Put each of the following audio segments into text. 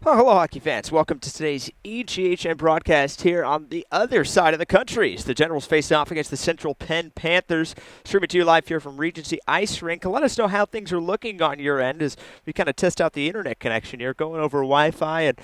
Well, hello, hockey fans. Welcome to today's EGHN broadcast here on the other side of the country. The Generals face off against the Central Penn Panthers. Streaming to you live here from Regency Ice Rink. Let us know how things are looking on your end as we kind of test out the internet connection here, going over Wi-Fi and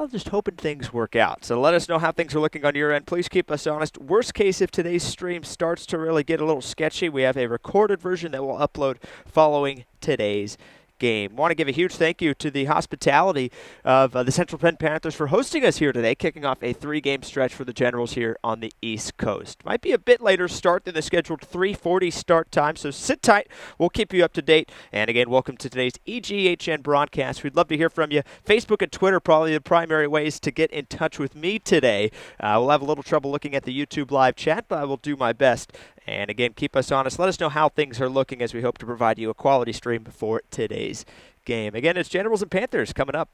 just hoping things work out. So let us know how things are looking on your end. Please keep us honest. Worst case, if today's stream starts to really get a little sketchy, we have a recorded version that we'll upload following today's game. Want to give a huge thank you to the hospitality of the Central Penn Panthers for hosting us here today, kicking off a 3-game stretch for the Generals here on the East Coast. Might be a bit later start than the scheduled 3:40 start time, so sit tight. We'll keep you up to date. And again, welcome to today's EGHN broadcast. We'd love to hear from you. Facebook and Twitter probably the primary ways to get in touch with me today. We'll have a little trouble looking at the YouTube live chat, but I will do my best. And again, keep us honest. Let us know how things are looking as we hope to provide you a quality stream for today's game. Again, it's Generals and Panthers coming up.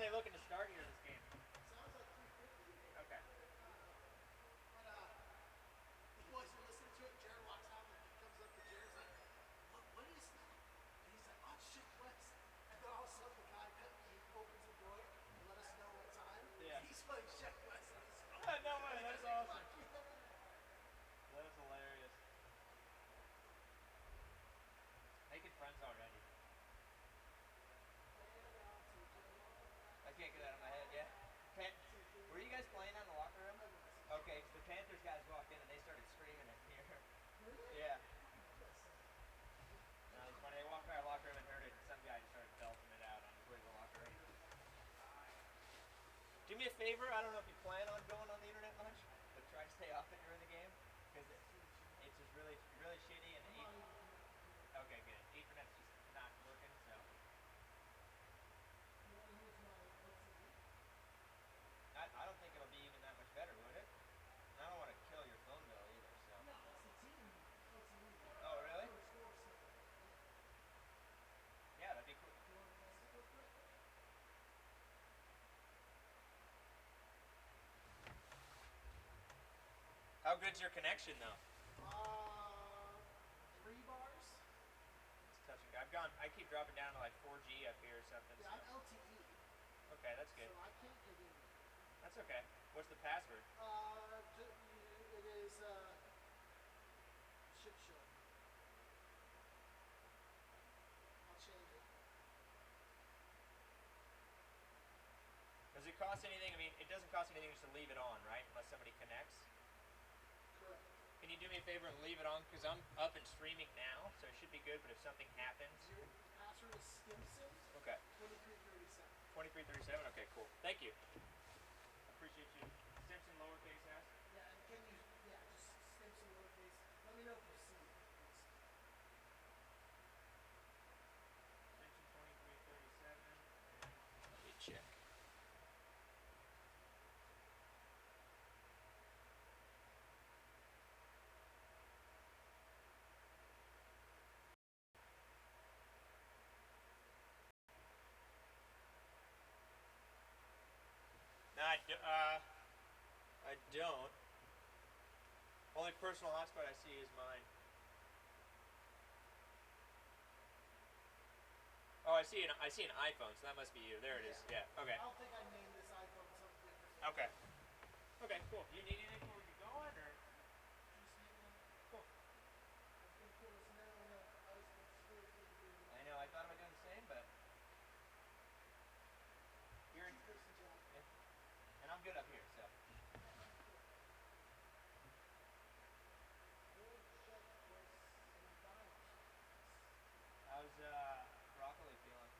they looking to start here this game? Sounds like 350. Okay. The boys were listening to it. Jared walks out and he comes up to Jared's like, what is that? And he's like, oh, it's Shift West. And then all of a sudden the guy opens the door and let us know what time. Yeah. He's playing Shift West. No way, that's awesome. That's hilarious. Making friends already. I can't get out of my head yet. Were you guys playing on the locker room? Okay, so the Panthers guys walked in and they started screaming in here. Yeah. No, it's funny. They walked by our locker room and heard it, and some guy just started belting it out on his way to the locker room. Do me a favor. I don't know if you plan on going on the internet much, but try to stay off it during the game because it's just really, really shitty. And okay, good. Ethernet's just not working, so. I don't think it'll be even that much better, would it? I don't want to kill your phone bill either, so. No, it's the team. Oh, really? Yeah, that'd be cool. How good's your connection, though? 3 bars. It's touching. I keep dropping down to like 4G up here or something. Yeah, so. I'm LTE. Okay, that's good. So I can't get in. That's okay. What's the password? It is shit show. I'll change it. Does it cost anything? I mean, it doesn't cost anything just to leave it on, right? Unless somebody connects. Correct. Can you do me a favor and leave it on? Because I'm up and streaming now, so it should be good. But if something happens, Your password is Stimson. Okay. 2337. 2337. Okay, cool. Thank you. Appreciate you. Simpson lowercase s. Yeah, and can you? Yeah, just Stimson lowercase. Let me know if you see it. Simpson 2337. Let me check. I don't. Only personal hotspot I see is mine. Oh, I see an iPhone, so that must be you. There it is. Yeah. Okay. I don't think I named this iPhone something different. Okay. Okay. Cool. Do you need anything before we get going, or? Cool. I know. I thought about doing the same, but you're. Yeah. And I'm good up here, so. How's broccoli feeling?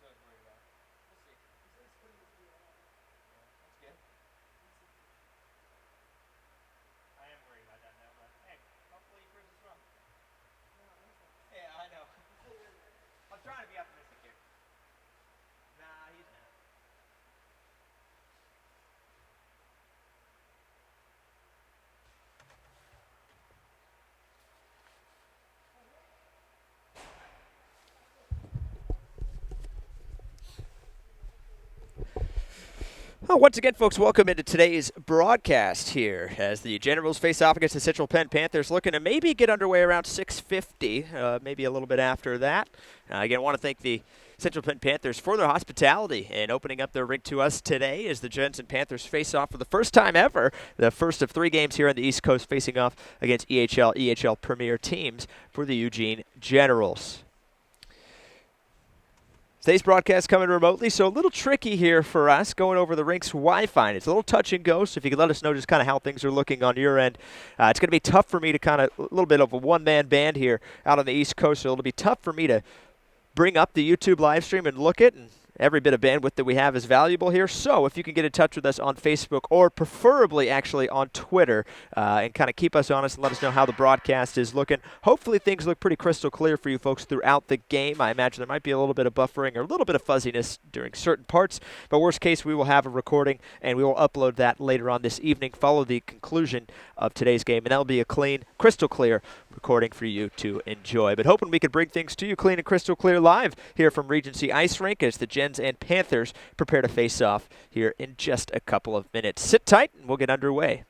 So I was worried about it. We'll see. Yeah, that's good. I am worried about that though, but hey, hopefully he proves us wrong. Yeah, I know. I'm trying to be optimistic here. Nah, he's not. Well, once again, folks, welcome into today's broadcast here as the Generals face off against the Central Penn Panthers, looking to maybe get underway around 6:50, maybe a little bit after that. Again, I want to thank the Central Penn Panthers for their hospitality and opening up their rink to us today as the Jensen Panthers face off for the first time ever, the first of 3 games here on the East Coast, facing off against EHL Premier teams for the Eugene Generals. Today's broadcast coming remotely, so a little tricky here for us going over the rink's Wi-Fi. It's a little touch and go, so if you could let us know just kind of how things are looking on your end. It's going to be tough for me to kind of a little bit of a one-man band here out on the East Coast, so it'll be tough for me to bring up the YouTube live stream and look it, and every bit of bandwidth that we have is valuable here. So if you can get in touch with us on Facebook or preferably actually on Twitter and kind of keep us honest and let us know how the broadcast is looking. Hopefully things look pretty crystal clear for you folks throughout the game. I imagine there might be a little bit of buffering or a little bit of fuzziness during certain parts, but worst case we will have a recording and we will upload that later on this evening, follow the conclusion of today's game, and that'll be a clean, crystal clear recording for you to enjoy. But hoping we can bring things to you clean and crystal clear live here from Regency Ice Rink as the Gens and Panthers prepare to face off here in just a couple of minutes. Sit tight and we'll get underway.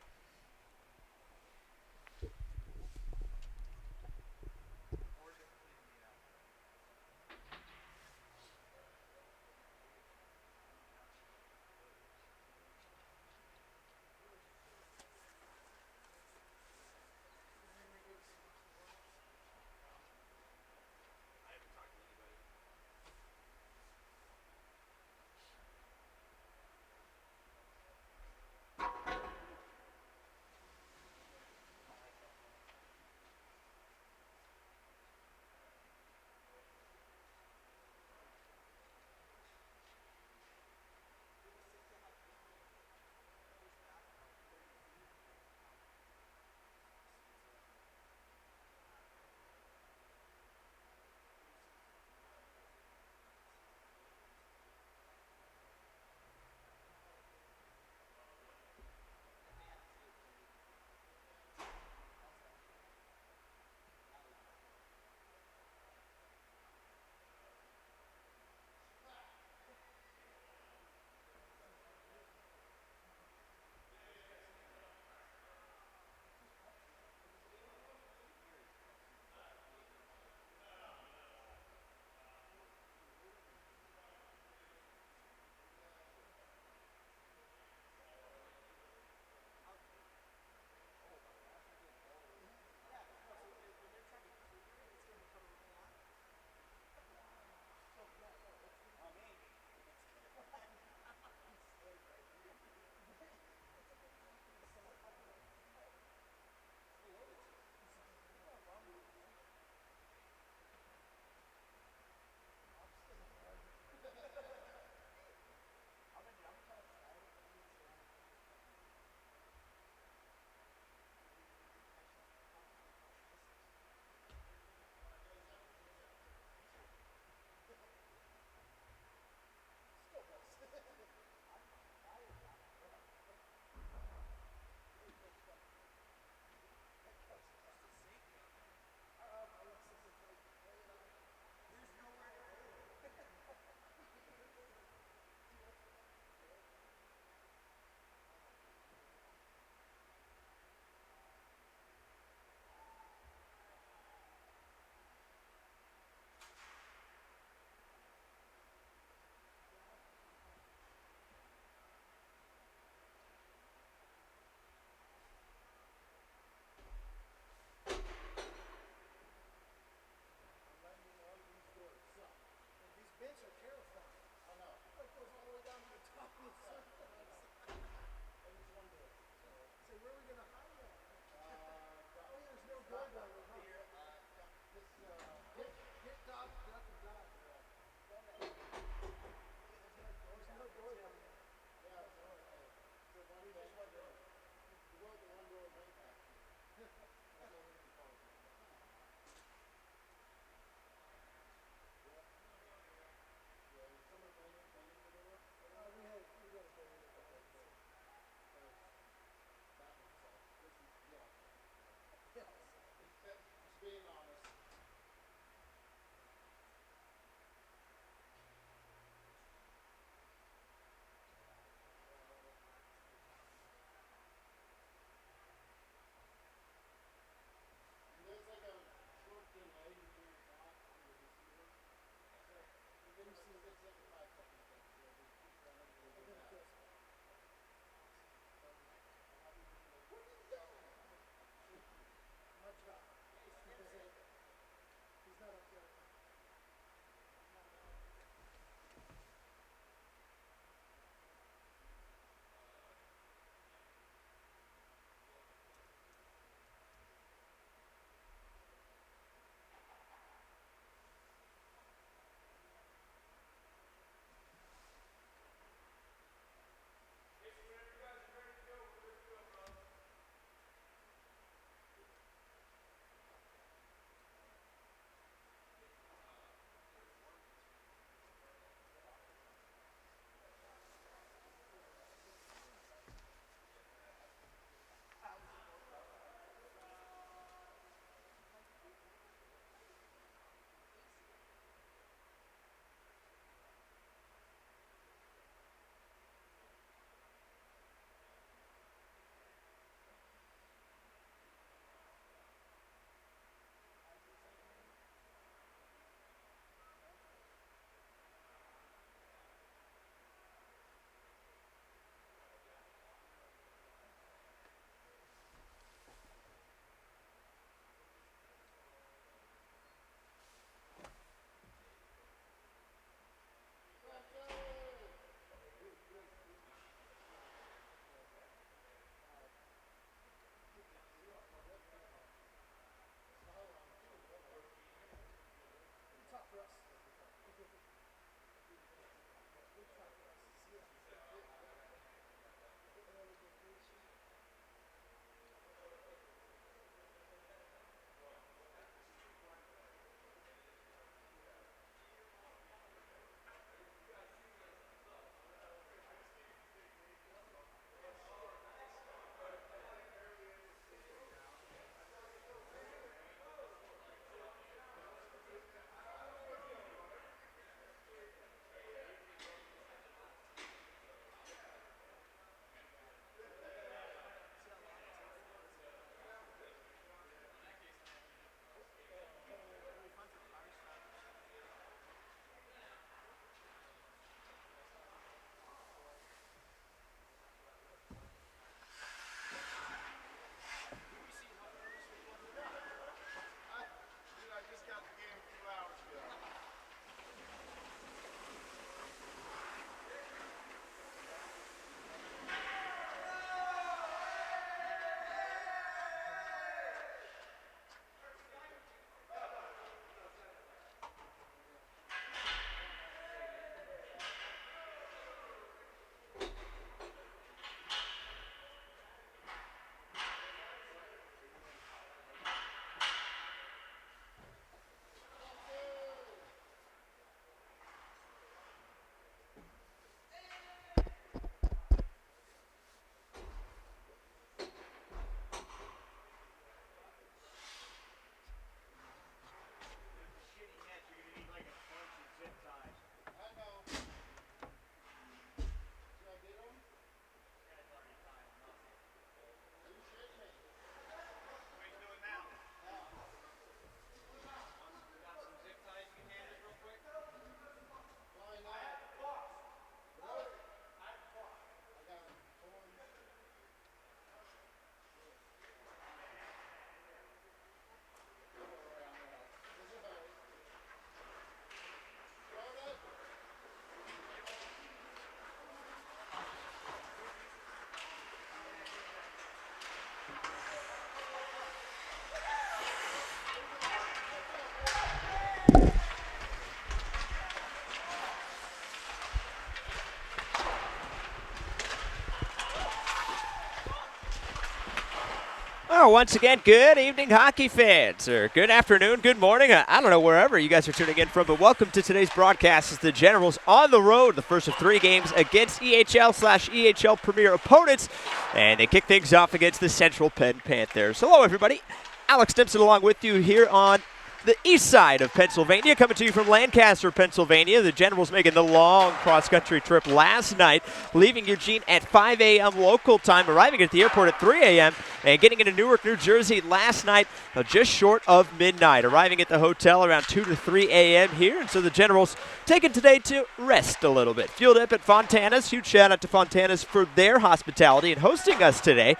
Oh, once again, good evening, hockey fans, or good afternoon, good morning. I don't know wherever you guys are tuning in from, but welcome to today's broadcast as the Generals on the road, the first of 3 games against EHL/EHL Premier opponents, and they kick things off against the Central Penn Panthers. Hello, everybody. Alex Stimson along with you here on the east side of Pennsylvania, coming to you from Lancaster, Pennsylvania. The Generals making the long cross-country trip last night, leaving Eugene at 5 a.m. local time, arriving at the airport at 3 a.m., and getting into Newark, New Jersey last night just short of midnight, arriving at the hotel around 2 to 3 a.m. here. And so the Generals taking today to rest a little bit. Fueled up at Fontana's. Huge shout out to Fontana's for their hospitality and hosting us today.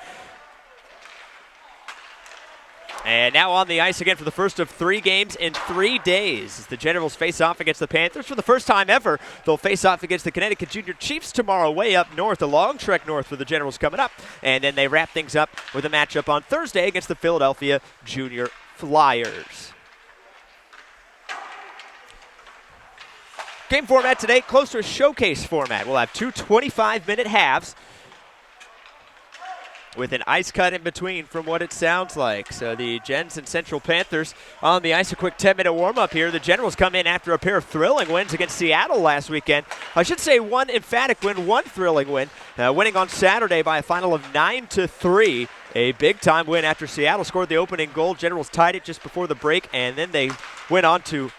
And now on the ice again for the first of 3 games in 3 days. As the Generals face off against the Panthers for the first time ever. They'll face off against the Connecticut Junior Chiefs tomorrow way up north, a long trek north for the Generals coming up. And then they wrap things up with a matchup on Thursday against the Philadelphia Junior Flyers. Game format today, close to a showcase format. We'll have 2 25-minute halves, with an ice cut in between from what it sounds like. So the Jensen Central Panthers on the ice, a quick 10-minute warm-up here. The Generals come in after a pair of thrilling wins against Seattle last weekend. I should say one emphatic win, one thrilling win, winning on Saturday by a final of 9-3. A big-time win after Seattle scored the opening goal. Generals tied it just before the break, and then they went on to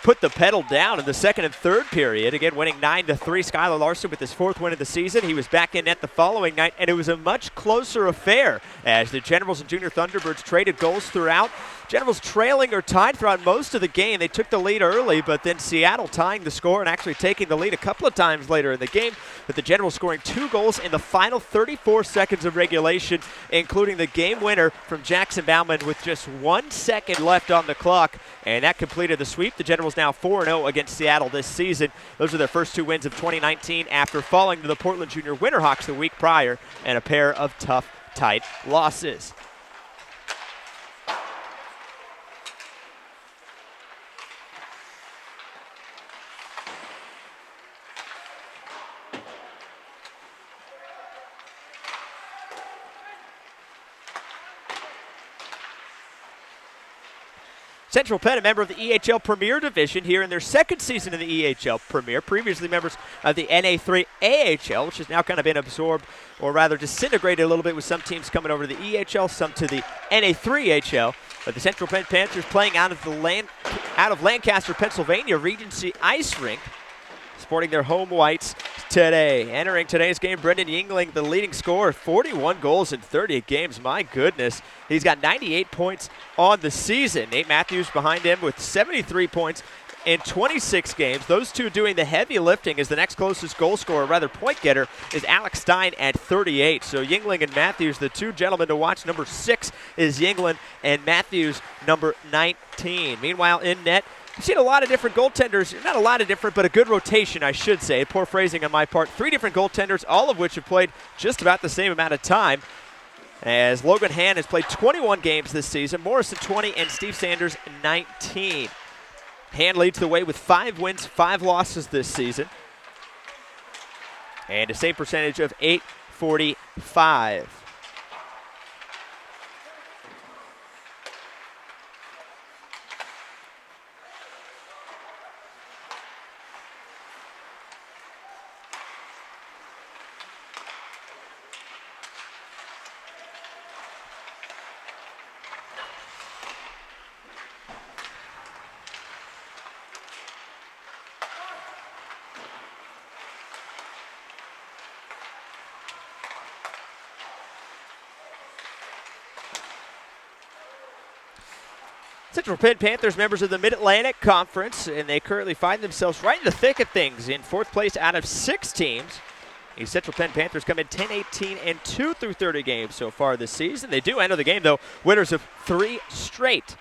put the pedal down in the second and third period. Again, winning 9-3. Skylar Larson with his 4th win of the season. He was back in net the following night, and it was a much closer affair as the Generals and Junior Thunderbirds traded goals throughout. Generals trailing or tied throughout most of the game. They took the lead early, but then Seattle tying the score and actually taking the lead a couple of times later in the game, with the Generals scoring 2 goals in the final 34 seconds of regulation, including the game winner from Jackson Bauman with just 1 second left on the clock, and that completed the sweep. The Generals now 4-0 against Seattle this season. Those are their first 2 wins of 2019 after falling to the Portland Junior Winterhawks the week prior, and a pair of tough, tight losses. Central Penn, a member of the EHL Premier Division here in their 2nd season in the EHL Premier, previously members of the NA3 AHL, which has now kind of been absorbed, or rather disintegrated a little bit, with some teams coming over to the EHL, some to the NA3 AHL. But the Central Penn Panthers playing out of Lancaster, Pennsylvania, Regency Ice Rink, sporting their home whites today. Entering today's game, Brendan Yingling, the leading scorer, 41 goals in 38 games. My goodness. He's got 98 points on the season. Nate Matthews behind him with 73 points in 26 games. Those two doing the heavy lifting, as the next closest goal scorer, rather point getter, is Alex Stein at 38. So Yingling and Matthews, the 2 gentlemen to watch. Number 6 is Yingling, and Matthews, number 19. Meanwhile, in net, I've seen a lot of different goaltenders, not a lot of different, but a good rotation, I should say. Poor phrasing on my part. 3 different goaltenders, all of which have played just about the same amount of time, as Logan Hann has played 21 games this season, Morrison 20, and Steve Sanders 19. Hann leads the way with 5 wins, 5 losses this season, and a save percentage of .845. Central Penn Panthers, members of the Mid-Atlantic Conference, and they currently find themselves right in the thick of things in 4th place out of 6 teams. The Central Penn Panthers come in 10-18-2 through 30 games so far this season. They do enter the game, though, winners of 3 straight.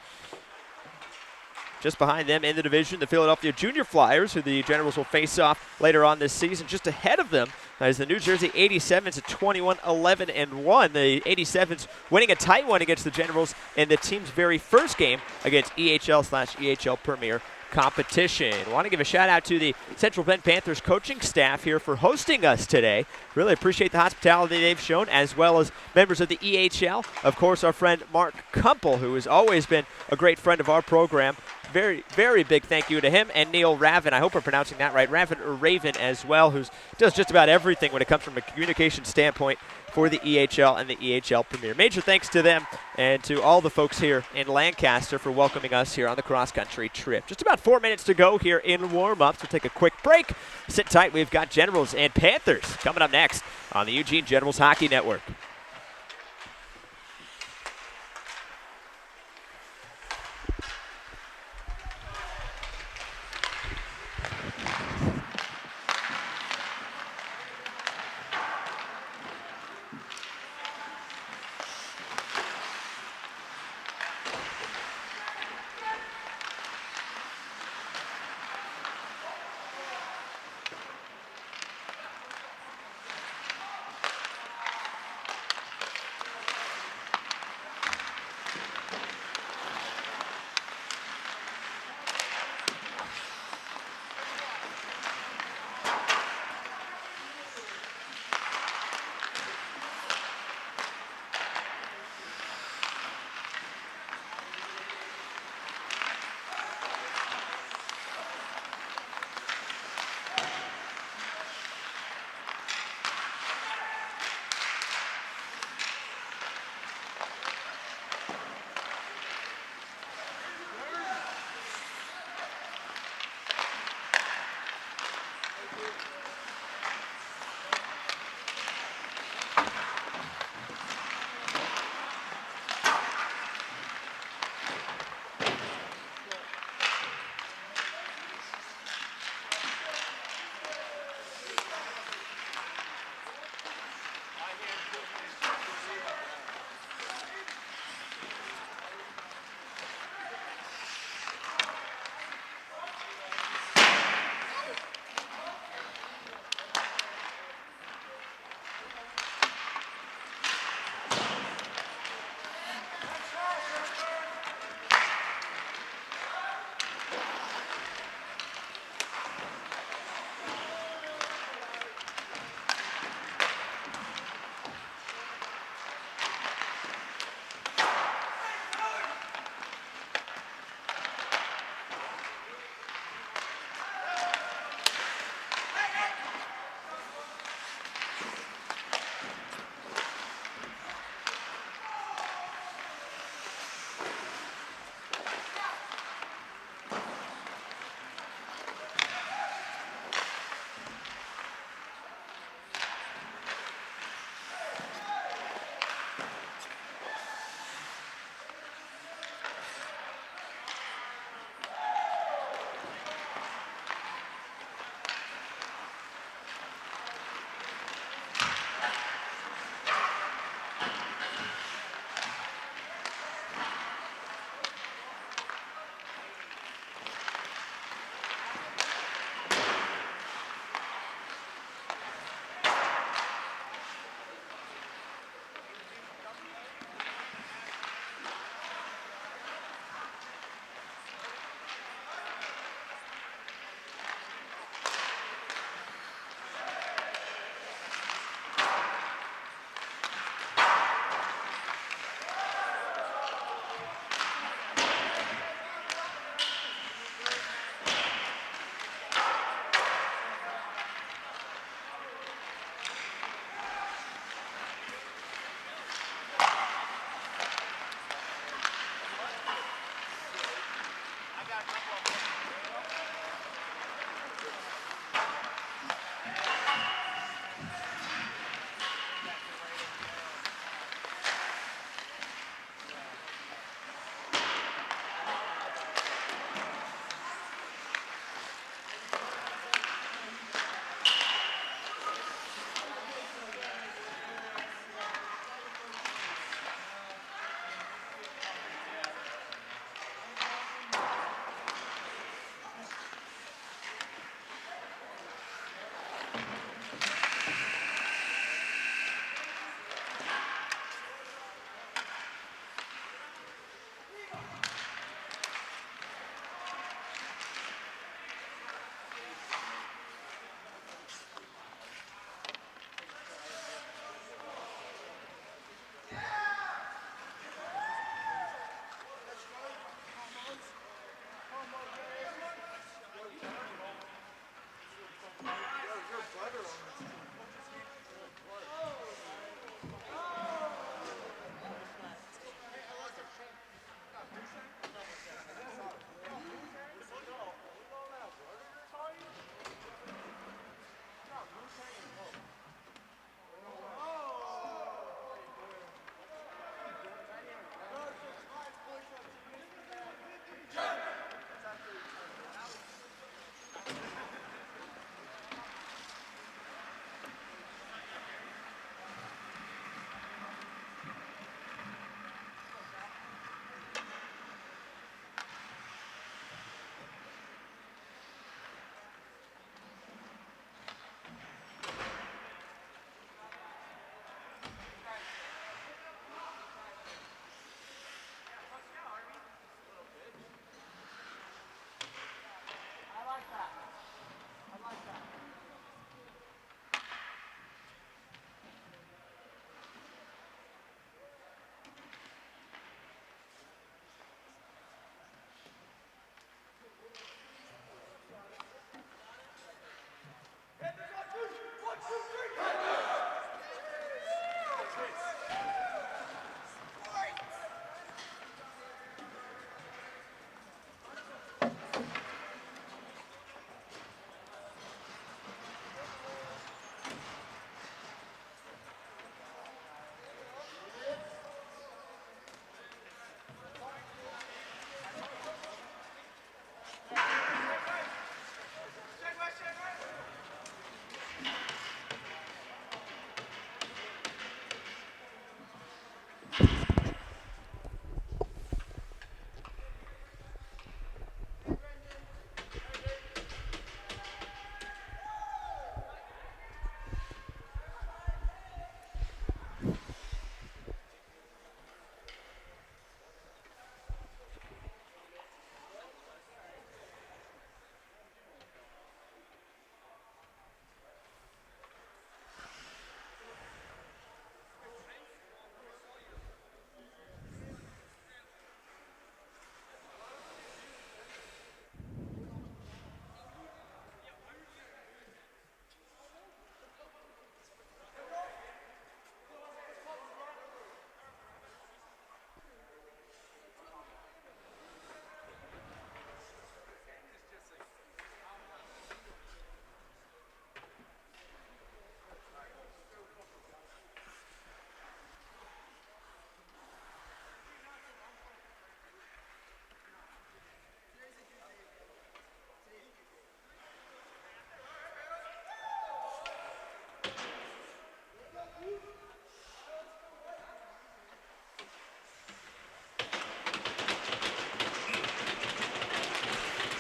Just behind them in the division, the Philadelphia Junior Flyers, who the Generals will face off later on this season. Just ahead of them is the New Jersey 87s at 21-11-1. The 87s winning a tight one against the Generals in the team's very first game against EHL/EHL Premier competition. Want to give a shout out to the Central Penn Panthers coaching staff here for hosting us today. Really appreciate the hospitality they've shown, as well as members of the EHL. Of course, our friend Mark Kumpel, who has always been a great friend of our program. Very, very big thank you to him, and Neil Ravin. I hope I'm pronouncing that right. Raven as well, who does just about everything when it comes from a communication standpoint for the EHL and the EHL Premier. Major thanks to them and to all the folks here in Lancaster for welcoming us here on the cross-country trip. Just about 4 minutes to go here in warm-ups. We'll take a quick break. Sit tight. We've got Generals and Panthers coming up next on the Eugene Generals Hockey Network.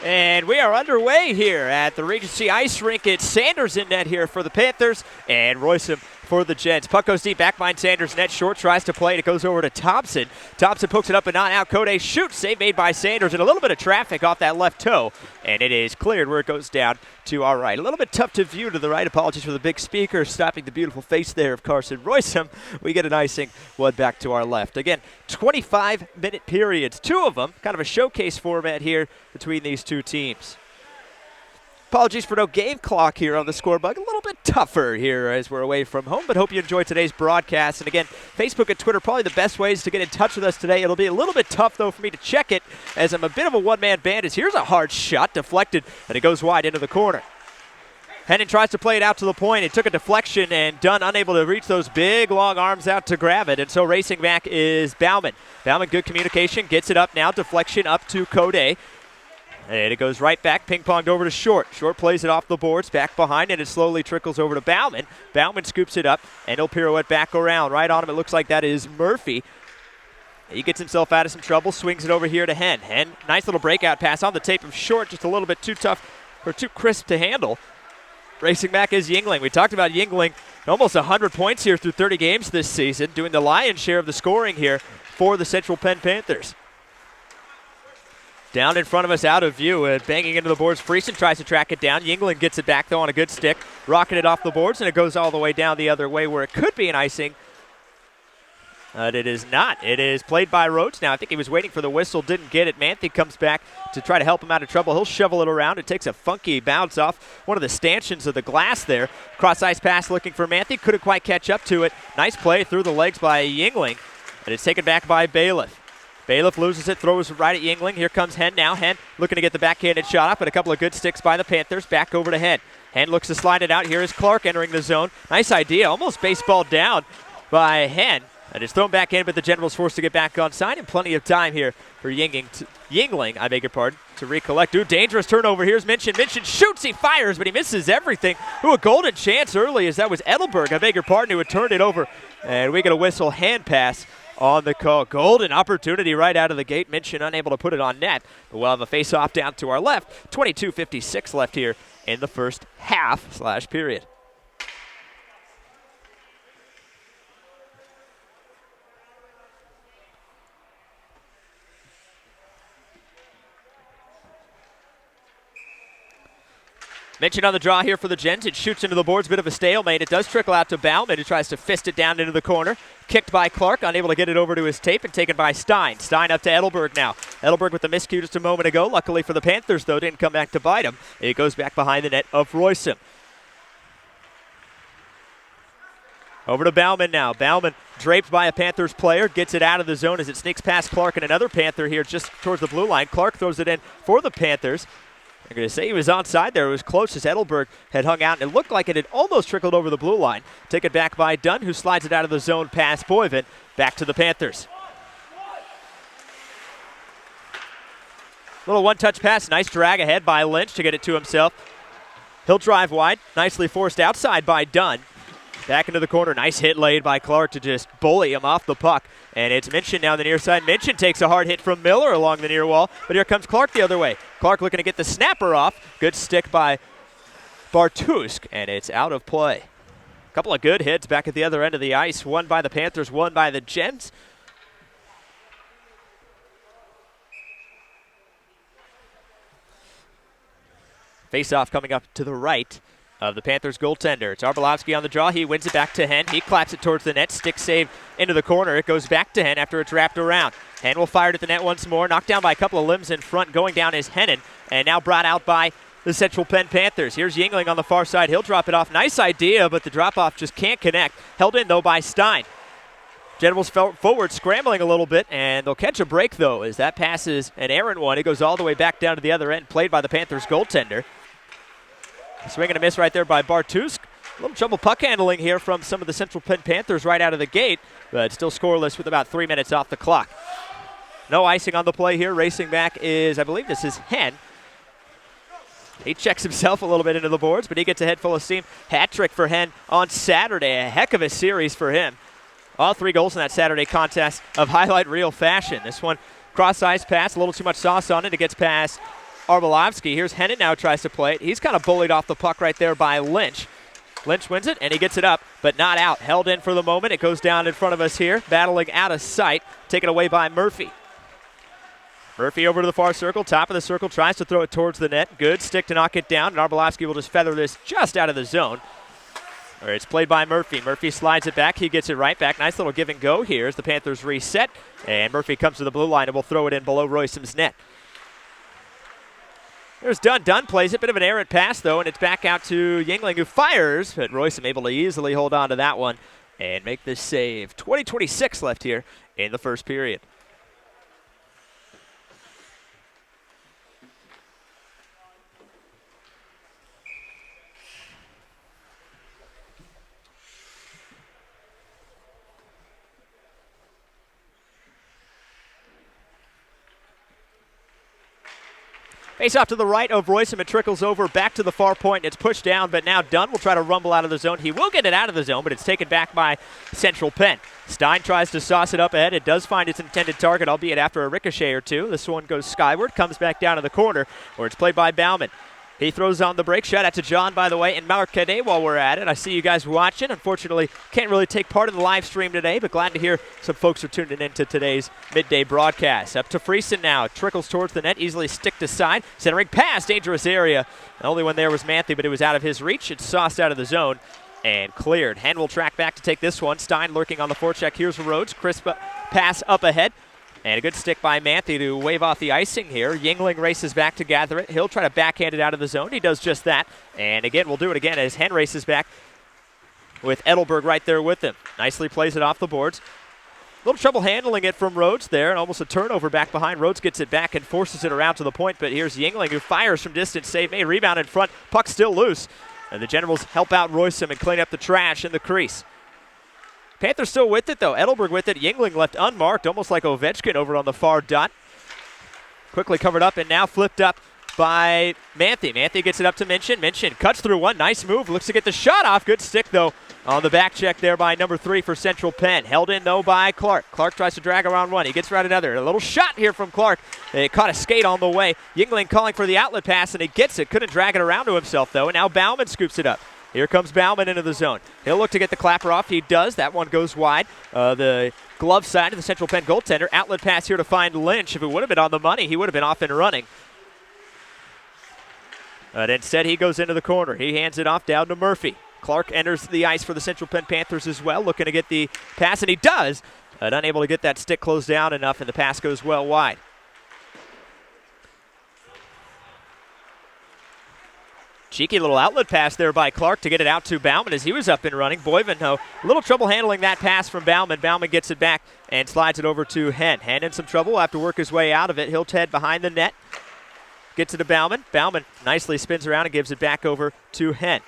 And we are underway here at the Regency Ice Rink. It's Sanders in net here for the Panthers and Royce for the Gents. Puck goes deep, back behind Sanders. Net short, tries to play it. It goes over to Thompson. Thompson pokes it up and not out. Code shoots. Save made by Sanders and a little bit of traffic off that left toe. And it is cleared where it goes down to our right. A little bit tough to view to the right. Apologies for the big speaker stopping the beautiful face there of Carson Royce. We get an icing one back to our left. Again, 25-minute periods. Two of them, kind of a showcase format here between these two teams. Apologies for no game clock here on the scorebook. A little bit tougher here as we're away from home, but hope you enjoyed today's broadcast. And again, Facebook and Twitter, probably the best ways to get in touch with us today. It'll be a little bit tough, though, for me to check it, as I'm a bit of a one-man band. As here's a hard shot, deflected, and it goes wide into the corner. Hennon tries to play it out to the point. It took a deflection, and Dunn unable to reach those big, long arms out to grab it. And so racing back is Bauman. Bauman, good communication, gets it up now. Deflection up to Code. And it goes right back, ping-ponged over to Short. Short plays it off the boards, back behind, and it slowly trickles over to Bauman. Bauman scoops it up, and he'll pirouette back around. Right on him, it looks like that is Murphy. He gets himself out of some trouble, swings it over here to Hen. Hen, nice little breakout pass on the tape of Short, just a little bit too tough, or too crisp to handle. Racing back is Yingling. We talked about Yingling, almost 100 points here through 30 games this season, doing the lion's share of the scoring here for the Central Penn Panthers. Down in front of us, out of view, banging into the boards. Freeston tries to track it down. Yingling gets it back, though, on a good stick. Rocking it off the boards, and it goes all the way down the other way where it could be an icing. But it is not. It is played by Rhodes now. I think he was waiting for the whistle, didn't get it. Manthey comes back to try to help him out of trouble. He'll shovel it around. It takes a funky bounce off one of the stanchions of the glass there. Cross-ice pass looking for Manthey. Couldn't quite catch up to it. Nice play through the legs by Yingling. And it's taken back by Bailiff. Bailiff loses it, throws right at Yingling. Here comes Hen now. Hen looking to get the backhanded shot up, but a couple of good sticks by the Panthers. Back over to Hen. Hen looks to slide it out. Here is Clark entering the zone. Nice idea. Almost baseball down by Hen. And it's thrown back in, but the Generals forced to get back on side. And plenty of time here for Yingling, to recollect. Ooh, dangerous turnover. Here's Minchin. Minchin shoots, he fires, but he misses everything. Ooh, a golden chance early as that was Edelbert, who had turned it over. And we get a whistle hand pass on the call. Golden opportunity right out of the gate. Minchin unable to put it on net. But we'll have a face-off down to our left. 22:56 left here in the first half/period. Minchin on the draw here for the Gents. It shoots into the boards, bit of a stalemate. It does trickle out to Bauman, who tries to fist it down into the corner. Kicked by Clark, unable to get it over to his tape, and taken by Stein. Stein up to Adelbert now. Adelbert with the miscue just a moment ago. Luckily for the Panthers, though, didn't come back to bite him. It goes back behind the net of Royce. Over to Bauman now. Bauman draped by a Panthers player, gets it out of the zone as it sneaks past Clark and another Panther here just towards the blue line. Clark throws it in for the Panthers. I'm going to say he was onside there. It was close as Edelbert had hung out, and it looked like it had almost trickled over the blue line. Taken back by Dunn, who slides it out of the zone past Boyven. Back to the Panthers. Little one-touch pass. Nice drag ahead by Lynch to get it to himself. He'll drive wide. Nicely forced outside by Dunn. Back into the corner. Nice hit laid by Clark to just bully him off the puck. And it's Minchin down the near side. Minchin takes a hard hit from Miller along the near wall. But here comes Clark the other way. Clark looking to get the snapper off. Good stick by Bartusk. And it's out of play. A couple of good hits back at the other end of the ice. One by the Panthers, one by the Gents. Face-off coming up to the right of the Panthers goaltender. It's Blonsky on the draw. He wins it back to Hen. He claps it towards the net. Stick save into the corner. It goes back to Hen after it's wrapped around. Hen will fire it at the net once more. Knocked down by a couple of limbs in front. Going down is Hennon. And now brought out by the Central Penn Panthers. Here's Yingling on the far side. He'll drop it off. Nice idea, but the drop-off just can't connect. Held in, though, by Stein. Generals forward scrambling a little bit, and they'll catch a break, though, as that pass is an errant one. It goes all the way back down to the other end, played by the Panthers goaltender. Swing and a miss right there by Bartusk. A little trouble puck handling here from some of the Central Penn Panthers right out of the gate, but still scoreless with about 3 minutes off the clock. No icing on the play here. Racing back is, I believe this is Hen. He checks himself a little bit into the boards, but he gets a head full of steam. Hat trick for Hen on Saturday. A heck of a series for him. All 3 goals in that Saturday contest of highlight reel fashion. This one, cross-ice pass, a little too much sauce on it. It gets past Arbolowski. Here's Hennon now tries to play it. He's kind of bullied off the puck right there by Lynch. Lynch wins it, and he gets it up, but not out. Held in for the moment. It goes down in front of us here, battling out of sight. Taken away by Murphy. Murphy over to the far circle, top of the circle, tries to throw it towards the net. Good stick to knock it down, and Arbolowski will just feather this just out of the zone. All right, it's played by Murphy. Murphy slides it back. He gets it right back. Nice little give and go here as the Panthers reset. And Murphy comes to the blue line and will throw it in below Royson's net. There's Dunn. Dunn plays it. Bit of an errant pass, though, and it's back out to Yingling, who fires. But Royson able to easily hold on to that one and make this save. 20:26 left here in the first period. Face off to the right of Royson. It trickles over back to the far point. It's pushed down, but now Dunn will try to rumble out of the zone. He will get it out of the zone, but it's taken back by Central Penn. Stein tries to sauce it up ahead. It does find its intended target, albeit after a ricochet or two. This one goes skyward, comes back down to the corner, where it's played by Bauman. He throws on the break. Shout out to John, by the way, and Marcadet while we're at it. I see you guys watching. Unfortunately, can't really take part in the live stream today, but glad to hear some folks are tuning into today's midday broadcast. Up to Freeston now. Trickles towards the net, easily sticked aside. Centering pass, dangerous area. The only one there was Manthey, but it was out of his reach. It's sauced out of the zone and cleared. Hen will track back to take this one. Stein lurking on the forecheck. Here's Rhodes. Crisp pass up ahead. And a good stick by Manthey to wave off the icing here. Yingling races back to gather it. He'll try to backhand it out of the zone. He does just that. And again, we'll do it again as Hen races back with Adelbert right there with him. Nicely plays it off the boards. A little trouble handling it from Rhodes there, and almost a turnover back behind. Rhodes gets it back and forces it around to the point, but here's Yingling who fires from distance. Save made. Rebound in front. Puck still loose. And the Generals help out Royston and clean up the trash in the crease. Panthers still with it, though. Edelbert with it. Yingling left unmarked, almost like Ovechkin over on the far dot. Quickly covered up and now flipped up by Manthey. Manthey gets it up to Minchin. Minchin cuts through one. Nice move. Looks to get the shot off. Good stick, though, on the back check there by number 3 for Central Penn. Held in, though, by Clark. Clark tries to drag around one. He gets right another. A little shot here from Clark. It caught a skate on the way. Yingling calling for the outlet pass, and he gets it. Couldn't drag it around to himself, though, and now Bauman scoops it up. Here comes Bauman into the zone. He'll look to get the clapper off. He does. That one goes wide. The glove side of the Central Penn goaltender. Outlet pass here to find Lynch. If it would have been on the money, he would have been off and running. But instead, he goes into the corner. He hands it off down to Murphy. Clark enters the ice for the Central Penn Panthers as well, looking to get the pass, and he does. But unable to get that stick closed down enough, and the pass goes well wide. Cheeky little outlet pass there by Clark to get it out to Bauman as he was up and running. Boyven, though, a little trouble handling that pass from Bauman. Bauman gets it back and slides it over to Hen. Hen in some trouble. Will have to work his way out of it. He'll head behind the net. Gets it to Bauman. Bauman nicely spins around and gives it back over to Hen.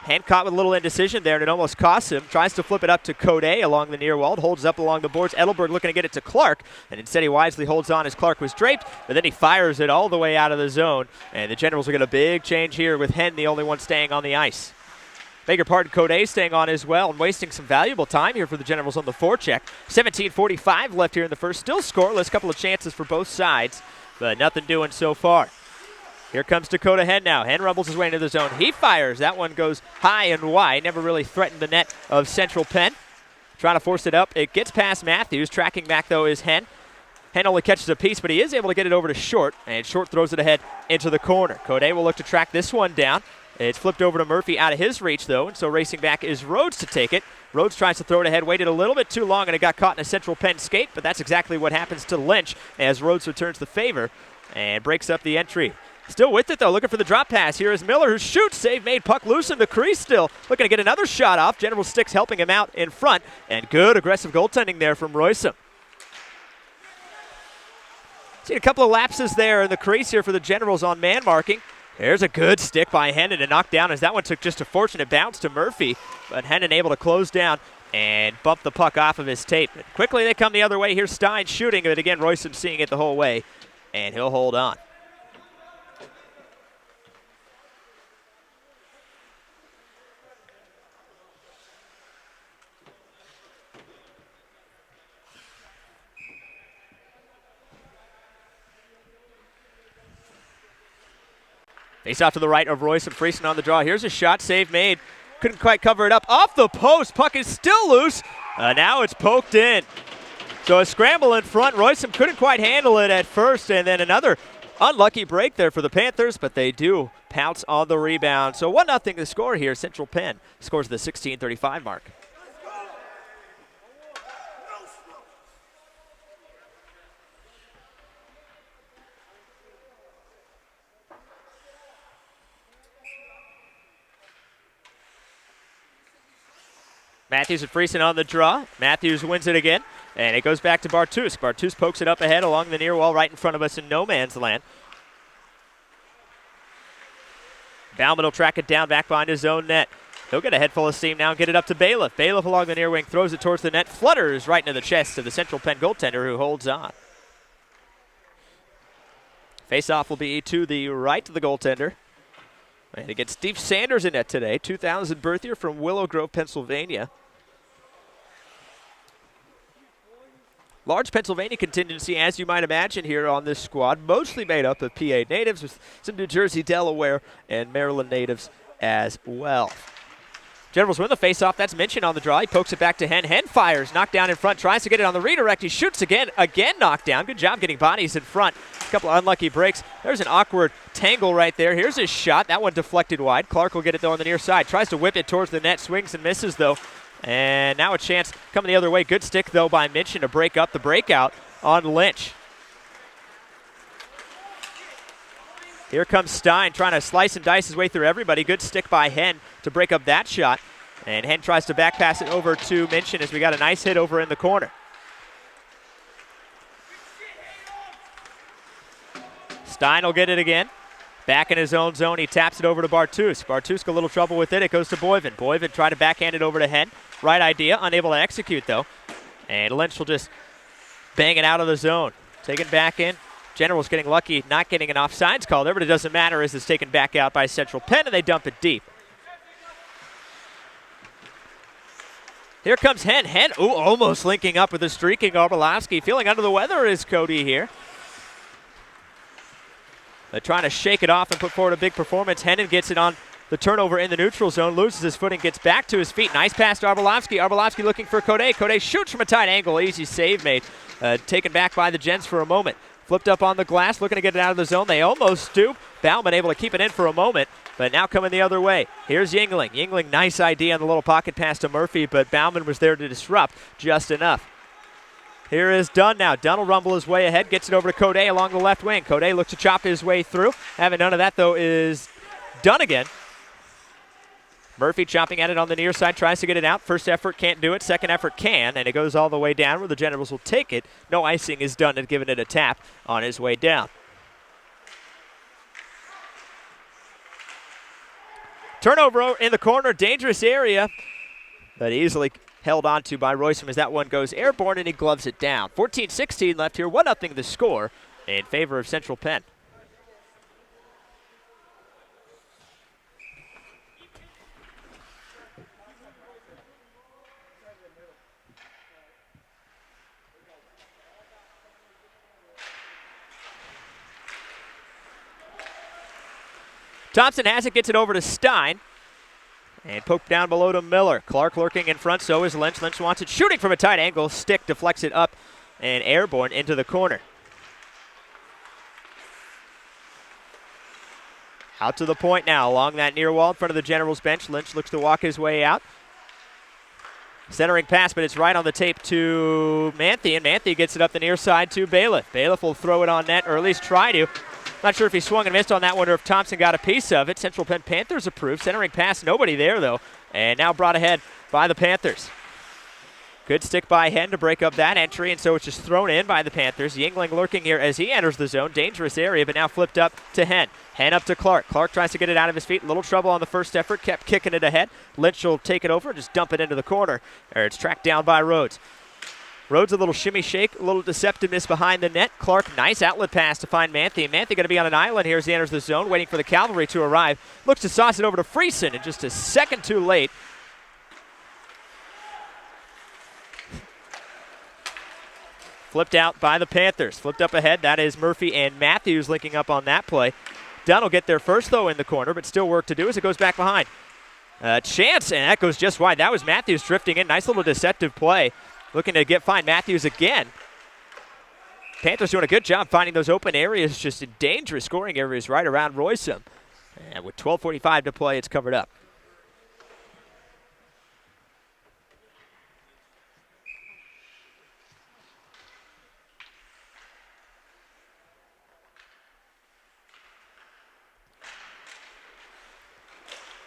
Hen caught with a little indecision there, and it almost costs him. Tries to flip it up to Code along the near wall. Holds up along the boards. Edelbert looking to get it to Clark, and instead he wisely holds on as Clark was draped, but then he fires it all the way out of the zone. And the Generals will get a big change here with Hen the only one staying on the ice. Beg your pardon, Code staying on as well and wasting some valuable time here for the Generals on the forecheck. 17:45 left here in the first. Still scoreless. Couple of chances for both sides, but nothing doing so far. Here comes Dakota Hen now. Hen rumbles his way into the zone. He fires. That one goes high and wide. Never really threatened the net of Central Penn. Trying to force it up. It gets past Matthews. Tracking back, though, is Hen. Hen only catches a piece, but he is able to get it over to Short, and Short throws it ahead into the corner. Code will look to track this one down. It's flipped over to Murphy out of his reach, though, and so racing back is Rhodes to take it. Rhodes tries to throw it ahead, waited a little bit too long, and it got caught in a Central Penn skate, but that's exactly what happens to Lynch as Rhodes returns the favor and breaks up the entry. Still with it, though, looking for the drop pass. Here is Miller, who shoots. Save made. Puck loose in the crease still. Looking to get another shot off. General Sticks helping him out in front. And good aggressive goaltending there from Royston. Seen a couple of lapses there in the crease here for the Generals on man marking. There's a good stick by Hennon to knock down as that one took just a fortunate bounce to Murphy. But Hennon able to close down and bump the puck off of his tape. And quickly they come the other way. Here's Stein shooting. But again, Royston seeing it the whole way. And he'll hold on. Face off to the right of Royce and Freeston on the draw. Here's a shot, save made. Couldn't quite cover it up. Off the post, puck is still loose. Now it's poked in. So a scramble in front. Royce couldn't quite handle it at first, and then another unlucky break there for the Panthers, but they do pounce on the rebound. So 1-0 the score here. Central Penn scores the 16:35 mark. Matthews and Freeston on the draw. Matthews wins it again, and it goes back to Bartus. Bartus pokes it up ahead along the near wall right in front of us in no man's land. Bauman will track it down back behind his own net. He'll get a head full of steam now and get it up to Bailiff. Bailiff along the near wing throws it towards the net, flutters right into the chest of the Central Penn goaltender who holds on. Face-off will be to the right of the goaltender. And it gets Steve Sanders in net today, 2000 birth year from Willow Grove, Pennsylvania. Large Pennsylvania contingency, as you might imagine, here on this squad, mostly made up of PA natives with some New Jersey, Delaware, and Maryland natives as well. Generals win the faceoff. That's mentioned on the draw. He pokes it back to Hen. Hen fires, knocked down in front, tries to get it on the redirect. He shoots again knocked down. Good job getting bodies in front. A couple of unlucky breaks. There's an awkward tangle right there. Here's his shot. That one deflected wide. Clark will get it, though, on the near side. Tries to whip it towards the net, swings and misses, though. And now a chance coming the other way. Good stick, though, by Minchin to break up the breakout on Lynch. Here comes Stein trying to slice and dice his way through everybody. Good stick by Hen to break up that shot. And Hen tries to back pass it over to Minchin as we got a nice hit over in the corner. Stein will get it again. Back in his own zone, he taps it over to Bartus. Bartus got a little trouble with it. It goes to Boyven. Boyven tried to backhand it over to Hen. Right idea, unable to execute, though. And Lynch will just bang it out of the zone. Taken back in. General's getting lucky not getting an offsides call there, but it doesn't matter as it's taken back out by Central Penn, and they dump it deep. Here comes Hen. Hen, almost linking up with the streaking Arbolowski. Feeling under the weather is Cody here. They're trying to shake it off and put forward a big performance. Hennen gets it on the turnover in the neutral zone, loses his footing, gets back to his feet. Nice pass to Arbolowski. Arbolowski looking for Code. Code shoots from a tight angle. Easy save made. Taken back by the Gens for a moment. Flipped up on the glass, looking to get it out of the zone. They almost stoop. Bauman able to keep it in for a moment, but now coming the other way. Here's Yingling. Yingling, nice idea on the little pocket pass to Murphy, but Bauman was there to disrupt just enough. Here is Dunn now. Dunn will rumble his way ahead, gets it over to Code along the left wing. Code looks to chop his way through. Having none of that, though, is Dunnigan. Murphy chopping at it on the near side, tries to get it out. First effort can't do it, second effort can, and it goes all the way down where the Generals will take it. No icing is done and giving it a tap on his way down. Turnover in the corner, dangerous area, but easily held onto by Royce as that one goes airborne and he gloves it down. 14-16 left here, 1-0 the score in favor of Central Penn. Thompson has it, gets it over to Stein. And poked down below to Miller. Clark lurking in front, so is Lynch. Lynch wants it, shooting from a tight angle. Stick deflects it up and airborne into the corner. Out to the point now, along that near wall in front of the Generals bench. Lynch looks to walk his way out. Centering pass, but it's right on the tape to Manthey, and Manthey gets it up the near side to Bailiff. Bailiff will throw it on net, or at least try to. Not sure if he swung and missed on that one or if Thompson got a piece of it. Central Penn Panthers approved. Centering pass, nobody there, though. And now brought ahead by the Panthers. Good stick by Hen to break up that entry, and so it's just thrown in by the Panthers. Yingling lurking here as he enters the zone. Dangerous area, but now flipped up to Hen. Hen up to Clark. Clark tries to get it out of his feet. A little trouble on the first effort. Kept kicking it ahead. Lynch will take it over and just dump it into the corner. It's tracked down by Rhodes. Rhodes a little shimmy shake, a little deceptiveness behind the net. Clark, nice outlet pass to find Manthey. Manthey going to be on an island here as he enters the zone, waiting for the cavalry to arrive. Looks to sauce it over to Freeston, and just a second too late. Flipped out by the Panthers. Flipped up ahead. That is Murphy and Matthews linking up on that play. Dunn will get there first, though, in the corner, but still work to do as it goes back behind. Chance, and that goes just wide. That was Matthews drifting in. Nice little deceptive play. Looking to find Matthews again. Panthers doing a good job finding those open areas, just in dangerous scoring areas right around Royston. And with 12:45 to play, it's covered up.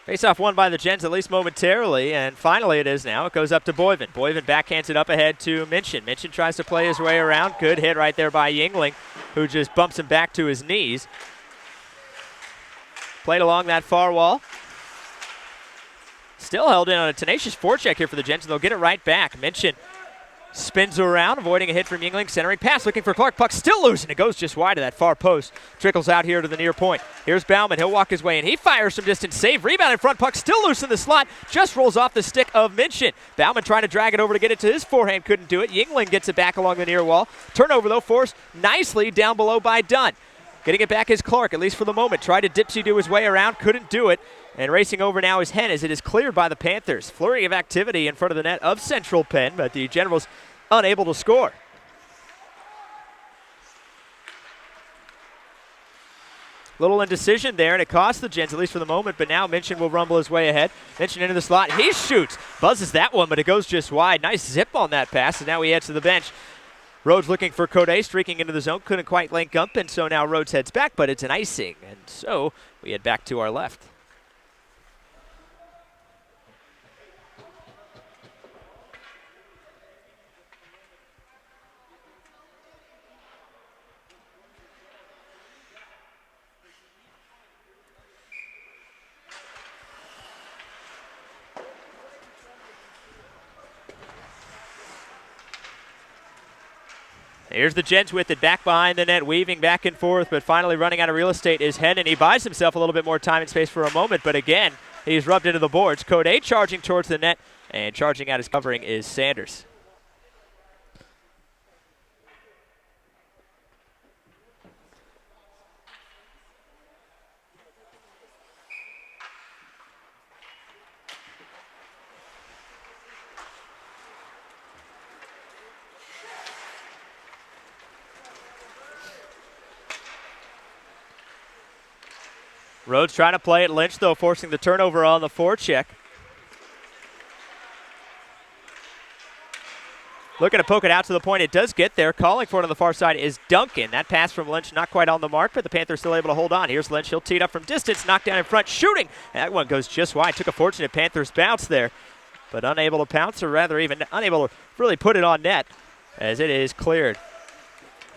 Face-off won by the Gens, at least momentarily, and finally it is now. It goes up to Boyven. Boyven backhands it up ahead to Minchin. Minchin tries to play his way around. Good hit right there by Yingling, who just bumps him back to his knees. Played along that far wall. Still held in on a tenacious forecheck here for the Gens, and they'll get it right back. Minchin spins around, avoiding a hit from Yingling. Centering pass, looking for Clark. Puck still loose, and it goes just wide of that far post. Trickles out here to the near point. Here's Bauman. He'll walk his way in. He fires from distance. Save. Rebound in front. Puck still loose in the slot. Just rolls off the stick of Minchin. Bauman trying to drag it over to get it to his forehand. Couldn't do it. Yingling gets it back along the near wall. Turnover, though, forced nicely down below by Dunn. Getting it back is Clark, at least for the moment. Tried to dipsy-do his way around. Couldn't do it. And racing over now is Hen as it is cleared by the Panthers. Flurry of activity in front of the net of Central Penn, but the Generals unable to score. Little indecision there, and it cost the Gens, at least for the moment, but now Minchin will rumble his way ahead. Minchin into the slot. He shoots. Buzzes that one, but it goes just wide. Nice zip on that pass, and now he heads to the bench. Rhodes looking for Code, streaking into the zone. Couldn't quite link up, and so now Rhodes heads back, but it's an icing. And so we head back to our left. Here's the Gens with it back behind the net, weaving back and forth, but finally running out of real estate is Hen, and he buys himself a little bit more time and space for a moment, but again, he's rubbed into the boards. Code charging towards the net, and charging out his covering is Sanders. Rhodes trying to play it. Lynch, though, forcing the turnover on the forecheck. Looking to poke it out to the point. It does get there. Calling for it on the far side is Duncan. That pass from Lynch not quite on the mark, but the Panthers still able to hold on. Here's Lynch. He'll tee it up from distance. Knocked down in front. Shooting. And that one goes just wide. Took a fortunate Panthers bounce there, but unable to pounce, or rather even unable to really put it on net as it is cleared.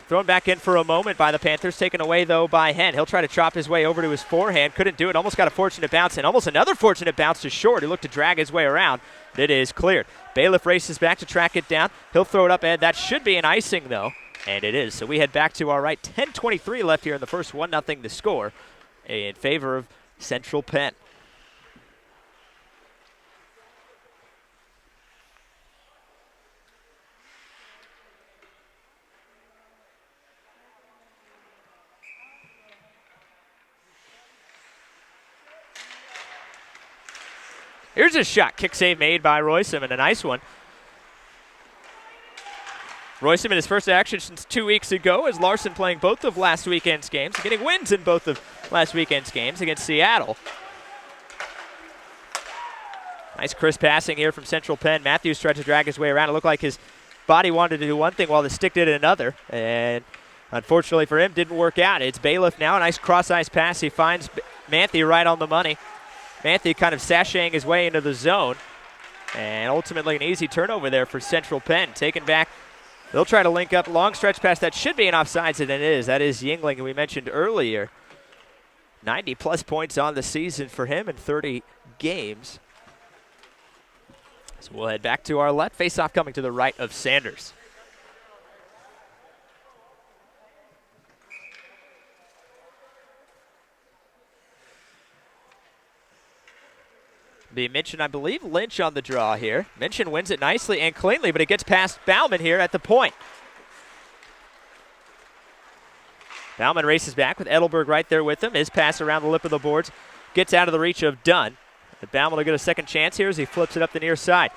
Thrown back in for a moment by the Panthers, taken away, though, by Hen. He'll try to chop his way over to his forehand. Couldn't do it. Almost got a fortunate bounce, and almost another fortunate bounce to short. He looked to drag his way around. It is cleared. Bailiff races back to track it down. He'll throw it up ahead. That should be an icing, though, and it is. So we head back to our right. 10:23 left here in the first, 1-0 to score in favor of Central Penn. Here's a shot. Kick save made by Royston, and a nice one. Royston in his first action since 2 weeks ago, as Larson playing both of last weekend's games, getting wins in both of last weekend's games against Seattle. Nice crisp passing here from Central Penn. Matthews tried to drag his way around. It looked like his body wanted to do one thing while the stick did another, and unfortunately for him, didn't work out. It's Bailiff now. A nice cross-ice pass. He finds Manthey right on the money. Manthey kind of sashaying his way into the zone. And ultimately an easy turnover there for Central Penn. Taken back. They'll try to link up. Long stretch pass. That should be an offsides, and it is. That is Yingling, who we mentioned earlier. 90-plus points on the season for him in 30 games. So we'll head back to our left. Face-off coming to the right of Sanders. Be Minchin, I believe, Lynch on the draw here. Minchin wins it nicely and cleanly, but it gets past Bauman here at the point. Bauman races back with Adelbert right there with him. His pass around the lip of the boards gets out of the reach of Dunn. But Bauman will get a second chance here as he flips it up the near side.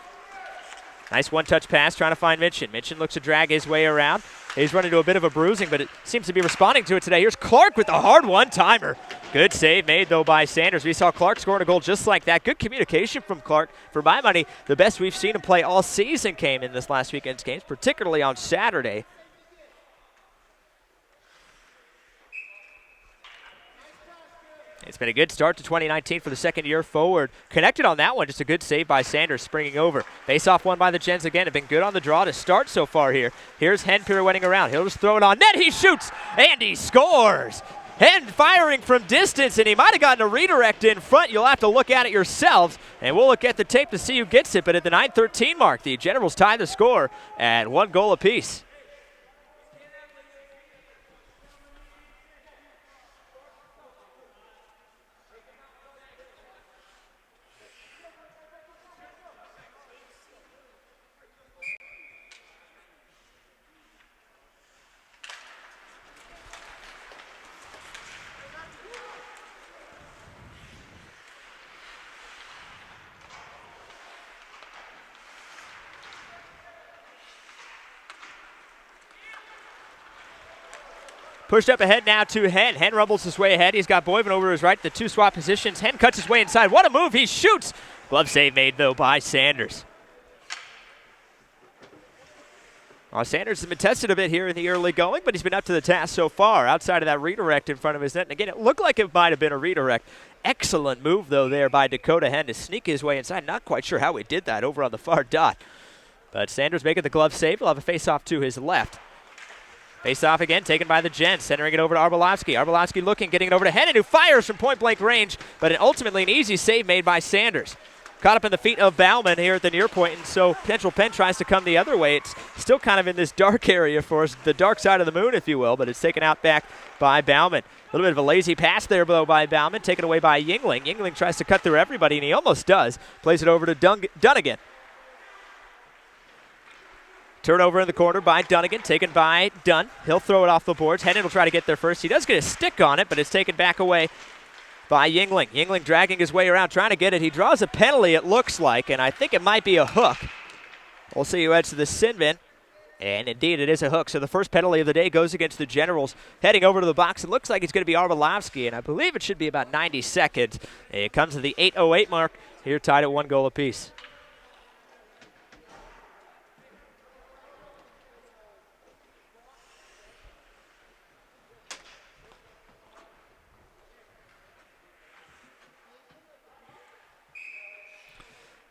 Nice one-touch pass trying to find Minchin. Minchin looks to drag his way around. He's run into a bit of a bruising, but it seems to be responding to it today. Here's Clark with the hard one-timer. Good save made, though, by Sanders. We saw Clark scoring a goal just like that. Good communication from Clark. For my money, the best we've seen him play all season came in this last weekend's games, particularly on Saturday. It's been a good start to 2019 for the second year forward. Connected on that one, just a good save by Sanders springing over. Face-off won by the Gens again. Have been good on the draw to start so far here. Here's Hen pirouetting around. He'll just throw it on net. He shoots, and he scores. Hen firing from distance, and he might have gotten a redirect in front. You'll have to look at it yourselves, and we'll look at the tape to see who gets it. But at the 9:13 mark, the Generals tie the score at 1 goal apiece. Pushed up ahead now to Hen. Hen rumbles his way ahead. He's got Boyven over his right. The two swap positions. Hen cuts his way inside. What a move. He shoots. Glove save made, though, by Sanders. Well, Sanders has been tested a bit here in the early going, but he's been up to the task so far. Outside of that redirect in front of his net. And again, it looked like it might have been a redirect. Excellent move, though, there by Dakota Hen to sneak his way inside. Not quite sure how he did that over on the far dot. But Sanders making the glove save. He'll have a face-off to his left. Face-off again, taken by the Gens, centering it over to Arbolowski. Arbolowski looking, getting it over to Hennon, who fires from point-blank range, but ultimately an easy save made by Sanders. Caught up in the feet of Bauman here at the near point, and so Central Penn tries to come the other way. It's still kind of in this dark area for us, the dark side of the moon, if you will, but it's taken out back by Bauman. A little bit of a lazy pass there, though, by Bauman, taken away by Yingling. Yingling tries to cut through everybody, and he almost does. Plays it over to Dunnigan. Turnover in the corner by Dunnigan, taken by Dunn. He'll throw it off the boards. Hennon will try to get there first. He does get a stick on it, but it's taken back away by Yingling. Yingling dragging his way around, trying to get it. He draws a penalty, it looks like, and I think it might be a hook. We'll see who heads to the sin bin. And indeed, it is a hook. So the first penalty of the day goes against the Generals. Heading over to the box, it looks like it's going to be Arbolowski, and I believe it should be about 90 seconds. It comes to the 8:08 mark. Here tied at 1 goal apiece.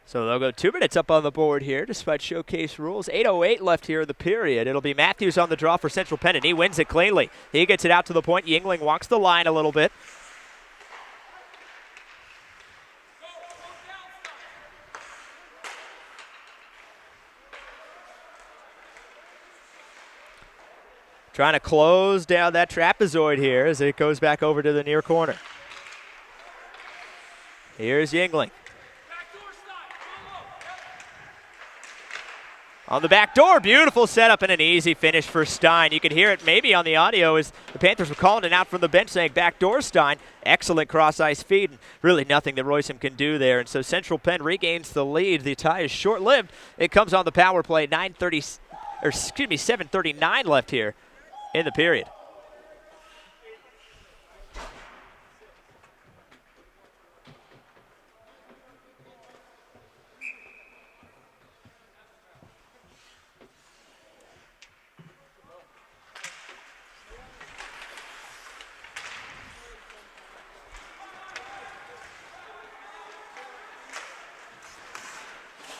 So they'll go 2 minutes up on the board here, despite showcase rules. 8:08 left here in the period. It'll be Matthews on the draw for Central Penn, and he wins it cleanly. He gets it out to the point. Yingling walks the line a little bit. Trying to close down that trapezoid here as it goes back over to the near corner. Here's Yingling. On the back door, beautiful setup and an easy finish for Stein. You could hear it maybe on the audio as the Panthers were calling it out from the bench saying backdoor Stein. Excellent cross-ice feed, and really nothing that Royson can do there. And so Central Penn regains the lead. The tie is short-lived. It comes on the power play. 7:39 left here in the period.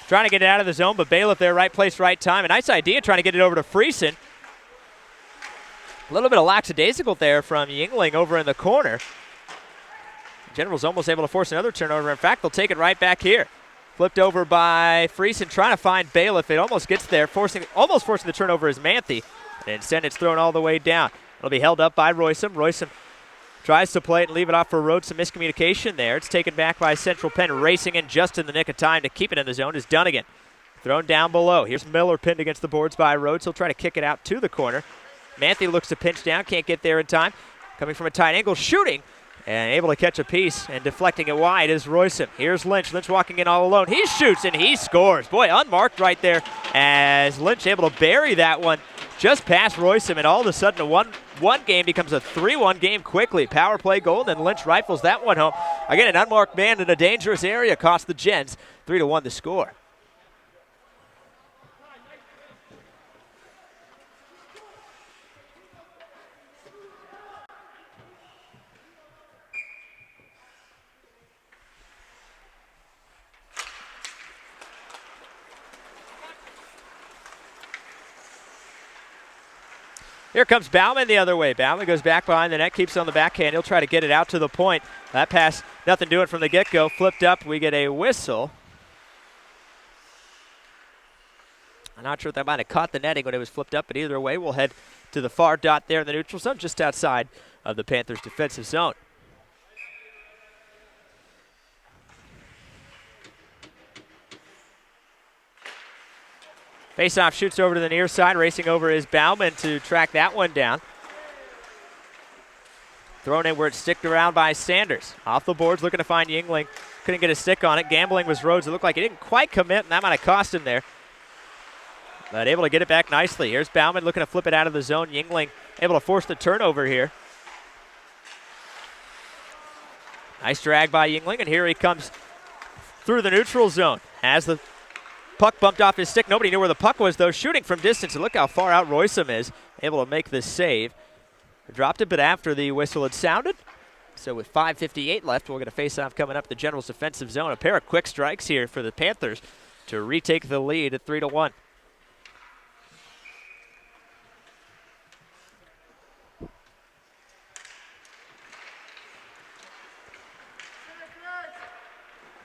Trying to get it out of the zone, but Bailiff there, right place, right time. A nice idea trying to get it over to Freeston. A little bit of lackadaisical there from Yingling over in the corner. General's almost able to force another turnover. In fact, they'll take it right back here. Flipped over by Freeston, trying to find Bailiff. It almost gets there, almost forcing the turnover is Manthey. And instead, it's thrown all the way down. It'll be held up by Royson. Royson tries to play it and leave it off for Rhodes. Some miscommunication there. It's taken back by Central Penn. Racing in just in the nick of time to keep it in the zone is Dunnigan. Thrown down below. Here's Miller pinned against the boards by Rhodes. He'll try to kick it out to the corner. Manthey looks to pinch down, can't get there in time. Coming from a tight angle, shooting, and able to catch a piece, and deflecting it wide is Royson. Here's Lynch. Lynch walking in all alone. He shoots, and he scores. Boy, unmarked right there as Lynch able to bury that one just past Royson, and all of a sudden a 1-1 game becomes a 3-1 game quickly. Power play goal, and Lynch rifles that one home. Again, an unmarked man in a dangerous area cost the Gens 3-1 the score. Here comes Bauman the other way. Bauman goes back behind the net, keeps it on the backhand. He'll try to get it out to the point. That pass, nothing doing from the get-go. Flipped up, we get a whistle. I'm not sure if that might have caught the netting when it was flipped up, but either way, we'll head to the far dot there in the neutral zone, just outside of the Panthers' defensive zone. Faceoff shoots over to the near side. Racing over is Bauman to track that one down. Thrown in where it's sticked around by Sanders. Off the boards, looking to find Yingling. Couldn't get a stick on it. Gambling was Rhodes. It looked like he didn't quite commit, and that might have cost him there. But able to get it back nicely. Here's Bauman looking to flip it out of the zone. Yingling able to force the turnover here. Nice drag by Yingling, and here he comes through the neutral zone. As the puck bumped off his stick. Nobody knew where the puck was, though. Shooting from distance, and look how far out Royson is. Able to make this save. Dropped it, but after the whistle had sounded. So with 5:58 left, we'll get a face-off coming up the Generals' defensive zone. A pair of quick strikes here for the Panthers to retake the lead at 3-1.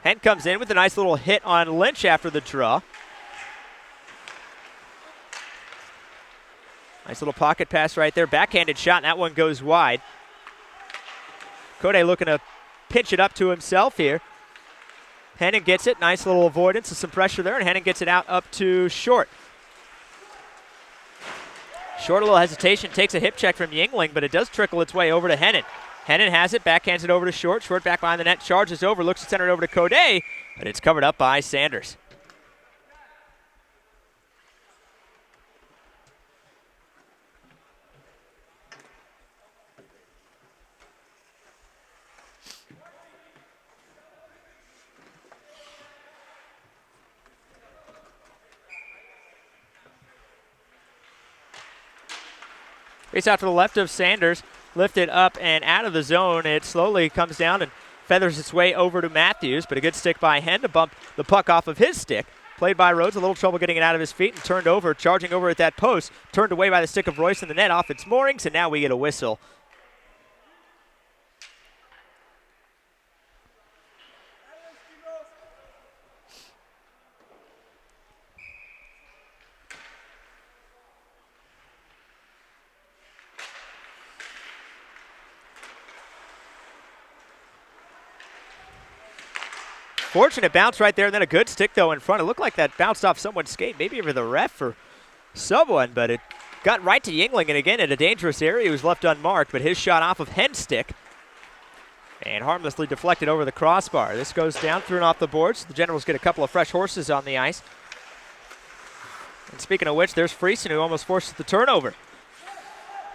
Hent comes in with a nice little hit on Lynch after the draw. Nice little pocket pass right there. Backhanded shot, and that one goes wide. Code looking to pitch it up to himself here. Hennon gets it. Nice little avoidance of some pressure there, and Hennon gets it out up to Short. Short, a little hesitation, takes a hip check from Yingling, but it does trickle its way over to Hennon. Hennon has it, backhands it over to Short. Short back behind the net, charges over, looks to center it over to Code, but it's covered up by Sanders. Face out to the left of Sanders, lifted up and out of the zone. It slowly comes down and feathers its way over to Matthews, but a good stick by Hen to bump the puck off of his stick. Played by Rhodes, a little trouble getting it out of his feet and turned over, charging over at that post. Turned away by the stick of Royce in the net off its moorings, and now we get a whistle. Fortunate bounce right there, and then a good stick, though, in front. It looked like that bounced off someone's skate, maybe over the ref or someone, but it got right to Yingling, and again, in a dangerous area. He was left unmarked, but his shot off of Hen's stick and harmlessly deflected over the crossbar. This goes down, through and off the boards. The Generals get a couple of fresh horses on the ice. And speaking of which, there's Freeston, who almost forces the turnover.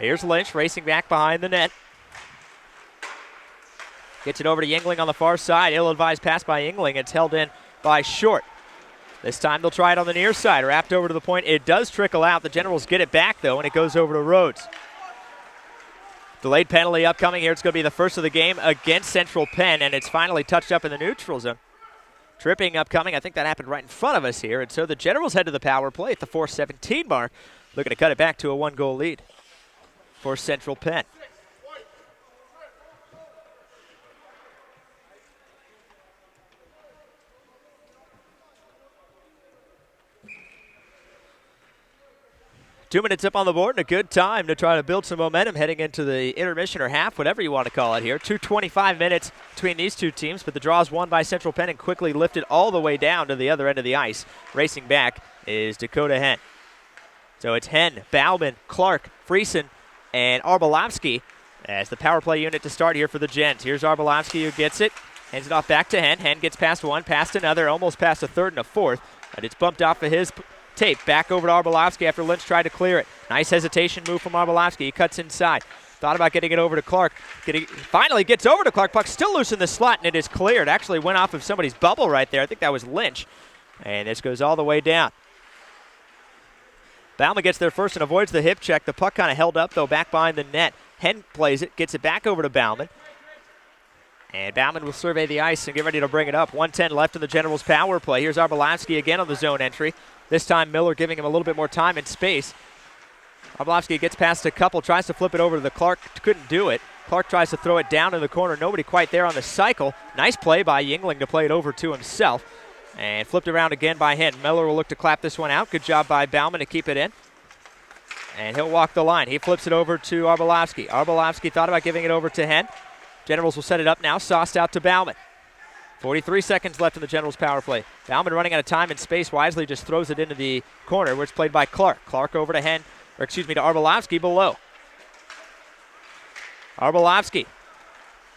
Here's Lynch racing back behind the net. Gets it over to Yingling on the far side. Ill-advised pass by Yingling. It's held in by Short. This time they'll try it on the near side. Wrapped over to the point. It does trickle out. The Generals get it back, though, and it goes over to Rhodes. Delayed penalty upcoming here. It's going to be the first of the game against Central Penn, and it's finally touched up in the neutral zone. Tripping upcoming. I think that happened right in front of us here. And so the Generals head to the power play at the 4:17 mark, looking to cut it back to a one-goal lead for Central Penn. Two minutes up on the board and a good time to try to build some momentum heading into the intermission or half, whatever you want to call it here. 2:25 minutes between these two teams, but the draw is won by Central Penn and quickly lifted all the way down to the other end of the ice. Racing back is Dakota Hen. So it's Hen, Bauman, Clark, Freeston, and Arbolowski as the power play unit to start here for the Gens. Here's Arbolowski who gets it, hands it off back to Hen. Hen gets past one, past another, almost past a third and a fourth, but it's bumped off of his tape. Back over to Arbolowski after Lynch tried to clear it. Nice hesitation move from Arbolowski. He cuts inside. Thought about getting it over to Clark. Finally gets over to Clark. Puck still loose in the slot, and it is cleared. Actually went off of somebody's bubble right there. I think that was Lynch. And this goes all the way down. Bauman gets there first and avoids the hip check. The puck kind of held up, though, back behind the net. Hen plays it, gets it back over to Bauman. And Bauman will survey the ice and get ready to bring it up. 1:10 left in the Generals' power play. Here's Arbolowski again on the zone entry. This time Miller giving him a little bit more time and space. Arbolowski gets past a couple, tries to flip it over to the Clark, couldn't do it. Clark tries to throw it down in the corner, nobody quite there on the cycle. Nice play by Yingling to play it over to himself. And flipped around again by Hen. Miller will look to clap this one out. Good job by Bauman to keep it in. And he'll walk the line. He flips it over to Arbolowski. Arbolowski thought about giving it over to Hen. Generals will set it up now, sauced out to Bauman. 43 seconds left in the Generals' power play. Bauman running out of time and space, wisely just throws it into the corner where it's played by Clark. Clark over to Hen. To Arbolowski below. Arbolowski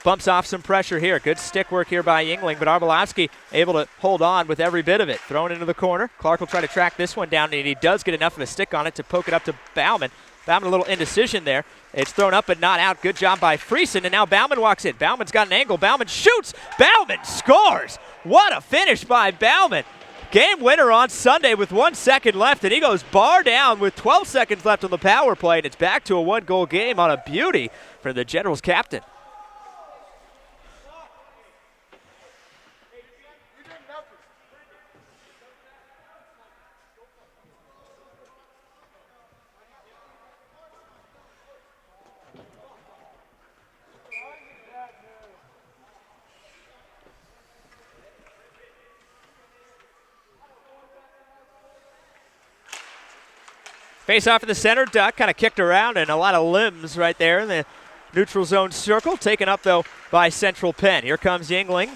bumps off some pressure here. Good stick work here by Yingling, but Arbolowski able to hold on with every bit of it. Thrown into the corner. Clark will try to track this one down, and he does get enough of a stick on it to poke it up to Bauman. Bauman a little indecision there. It's thrown up but not out. Good job by Freeston, and now Bauman walks in. Bauman's got an angle. Bauman shoots. Bauman scores. What a finish by Bauman. Game winner on Sunday with 1 second left, and he goes bar down with 12 seconds left on the power play, and it's back to a one-goal game on a beauty for the Generals captain. Face off in the center, duck kind of kicked around, and a lot of limbs right there in the neutral zone circle. Taken up, though, by Central Penn. Here comes Yingling.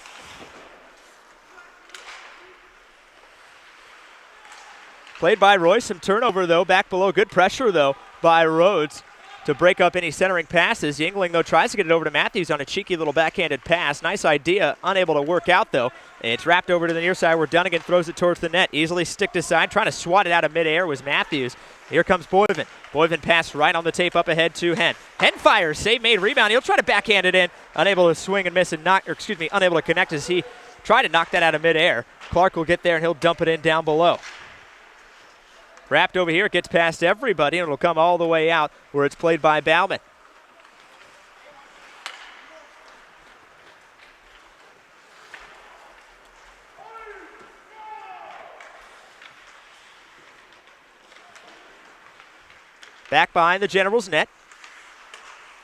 Played by Royce. Some turnover, though, back below. Good pressure, though, by Rhodes to break up any centering passes. Yingling, though, tries to get it over to Matthews on a cheeky little backhanded pass. Nice idea. Unable to work out, though. It's wrapped over to the near side where Dunnigan throws it towards the net. Easily sticked aside. Trying to swat it out of midair was Matthews. Here comes Boyven. Boyven passed right on the tape up ahead to Hen. Hen fires. Save made. Rebound. He'll try to backhand it in. Unable to swing and miss and unable to connect as he tried to knock that out of midair. Clark will get there and he'll dump it in down below. Wrapped over here, it gets past everybody, and it'll come all the way out where it's played by Bauman. Back behind the Generals' net.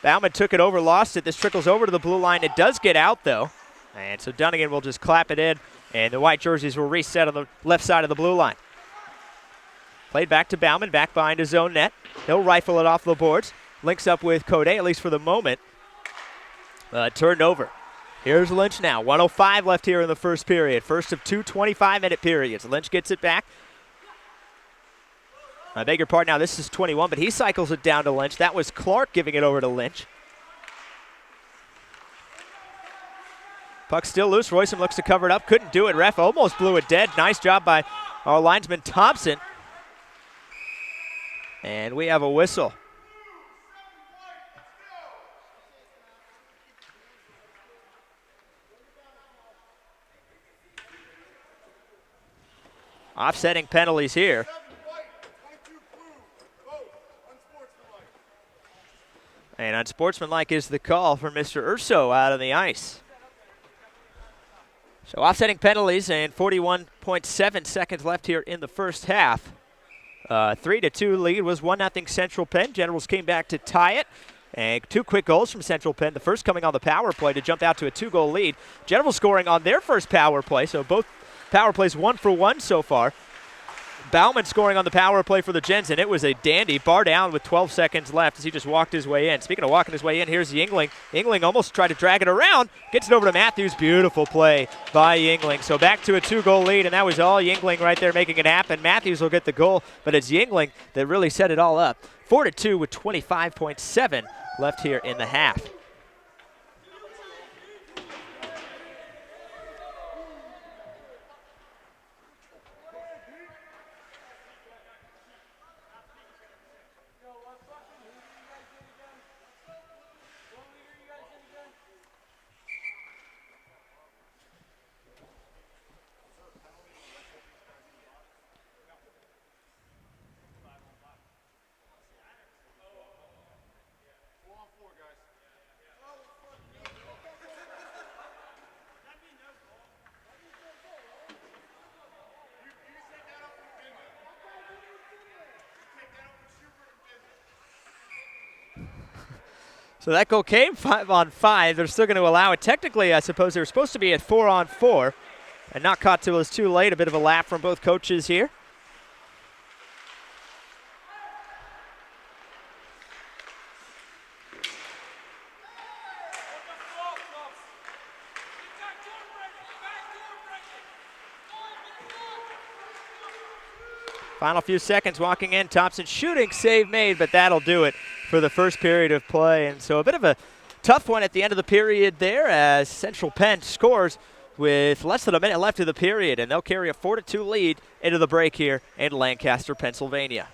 Bauman took it over, lost it. This trickles over to the blue line. It does get out, though. And so Dunnigan will just clap it in, and the white jerseys will reset on the left side of the blue line. Played back to Bauman, back behind his own net. He'll rifle it off the boards. Links up with Code, at least for the moment. Turned over. Here's Lynch now. 1:05 left here in the first period. First of two 25-minute periods. Lynch gets it back. I beg your pardon, now this is 21, but he cycles it down to Lynch. That was Clark giving it over to Lynch. Puck still loose. Royce looks to cover it up. Couldn't do it. Ref almost blew it dead. Nice job by our linesman Thompson. And we have a whistle. Offsetting penalties here. And unsportsmanlike is the call for Mr. Urso out on the ice. So offsetting penalties and 41.7 seconds left here in the first half. 3-2 lead was 1-0 Central Penn. Generals came back to tie it. And two quick goals from Central Penn. The first coming on the power play to jump out to a 2-goal lead. Generals scoring on their first power play. So both power plays 1 for 1 so far. Bauman scoring on the power play for the Jensen. It was a dandy. Bar down with 12 seconds left as he just walked his way in. Speaking of walking his way in, here's Yingling. Yingling almost tried to drag it around. Gets it over to Matthews. Beautiful play by Yingling. So back to a 2-goal lead, and that was all Yingling right there making it happen. Matthews will get the goal, but it's Yingling that really set it all up. 4-2 with 25.7 left here in the half. So that goal came 5-on-5. They're still going to allow it. Technically, I suppose they were supposed to be at 4-on-4 and not caught till it was too late. A bit of a laugh from both coaches here. Final few seconds walking in. Thompson shooting, save made, but that'll do it for the first period of play. And so a bit of a tough one at the end of the period there as Central Penn scores with less than a minute left of the period, and they'll carry a 4-2 lead into the break here in Lancaster, Pennsylvania.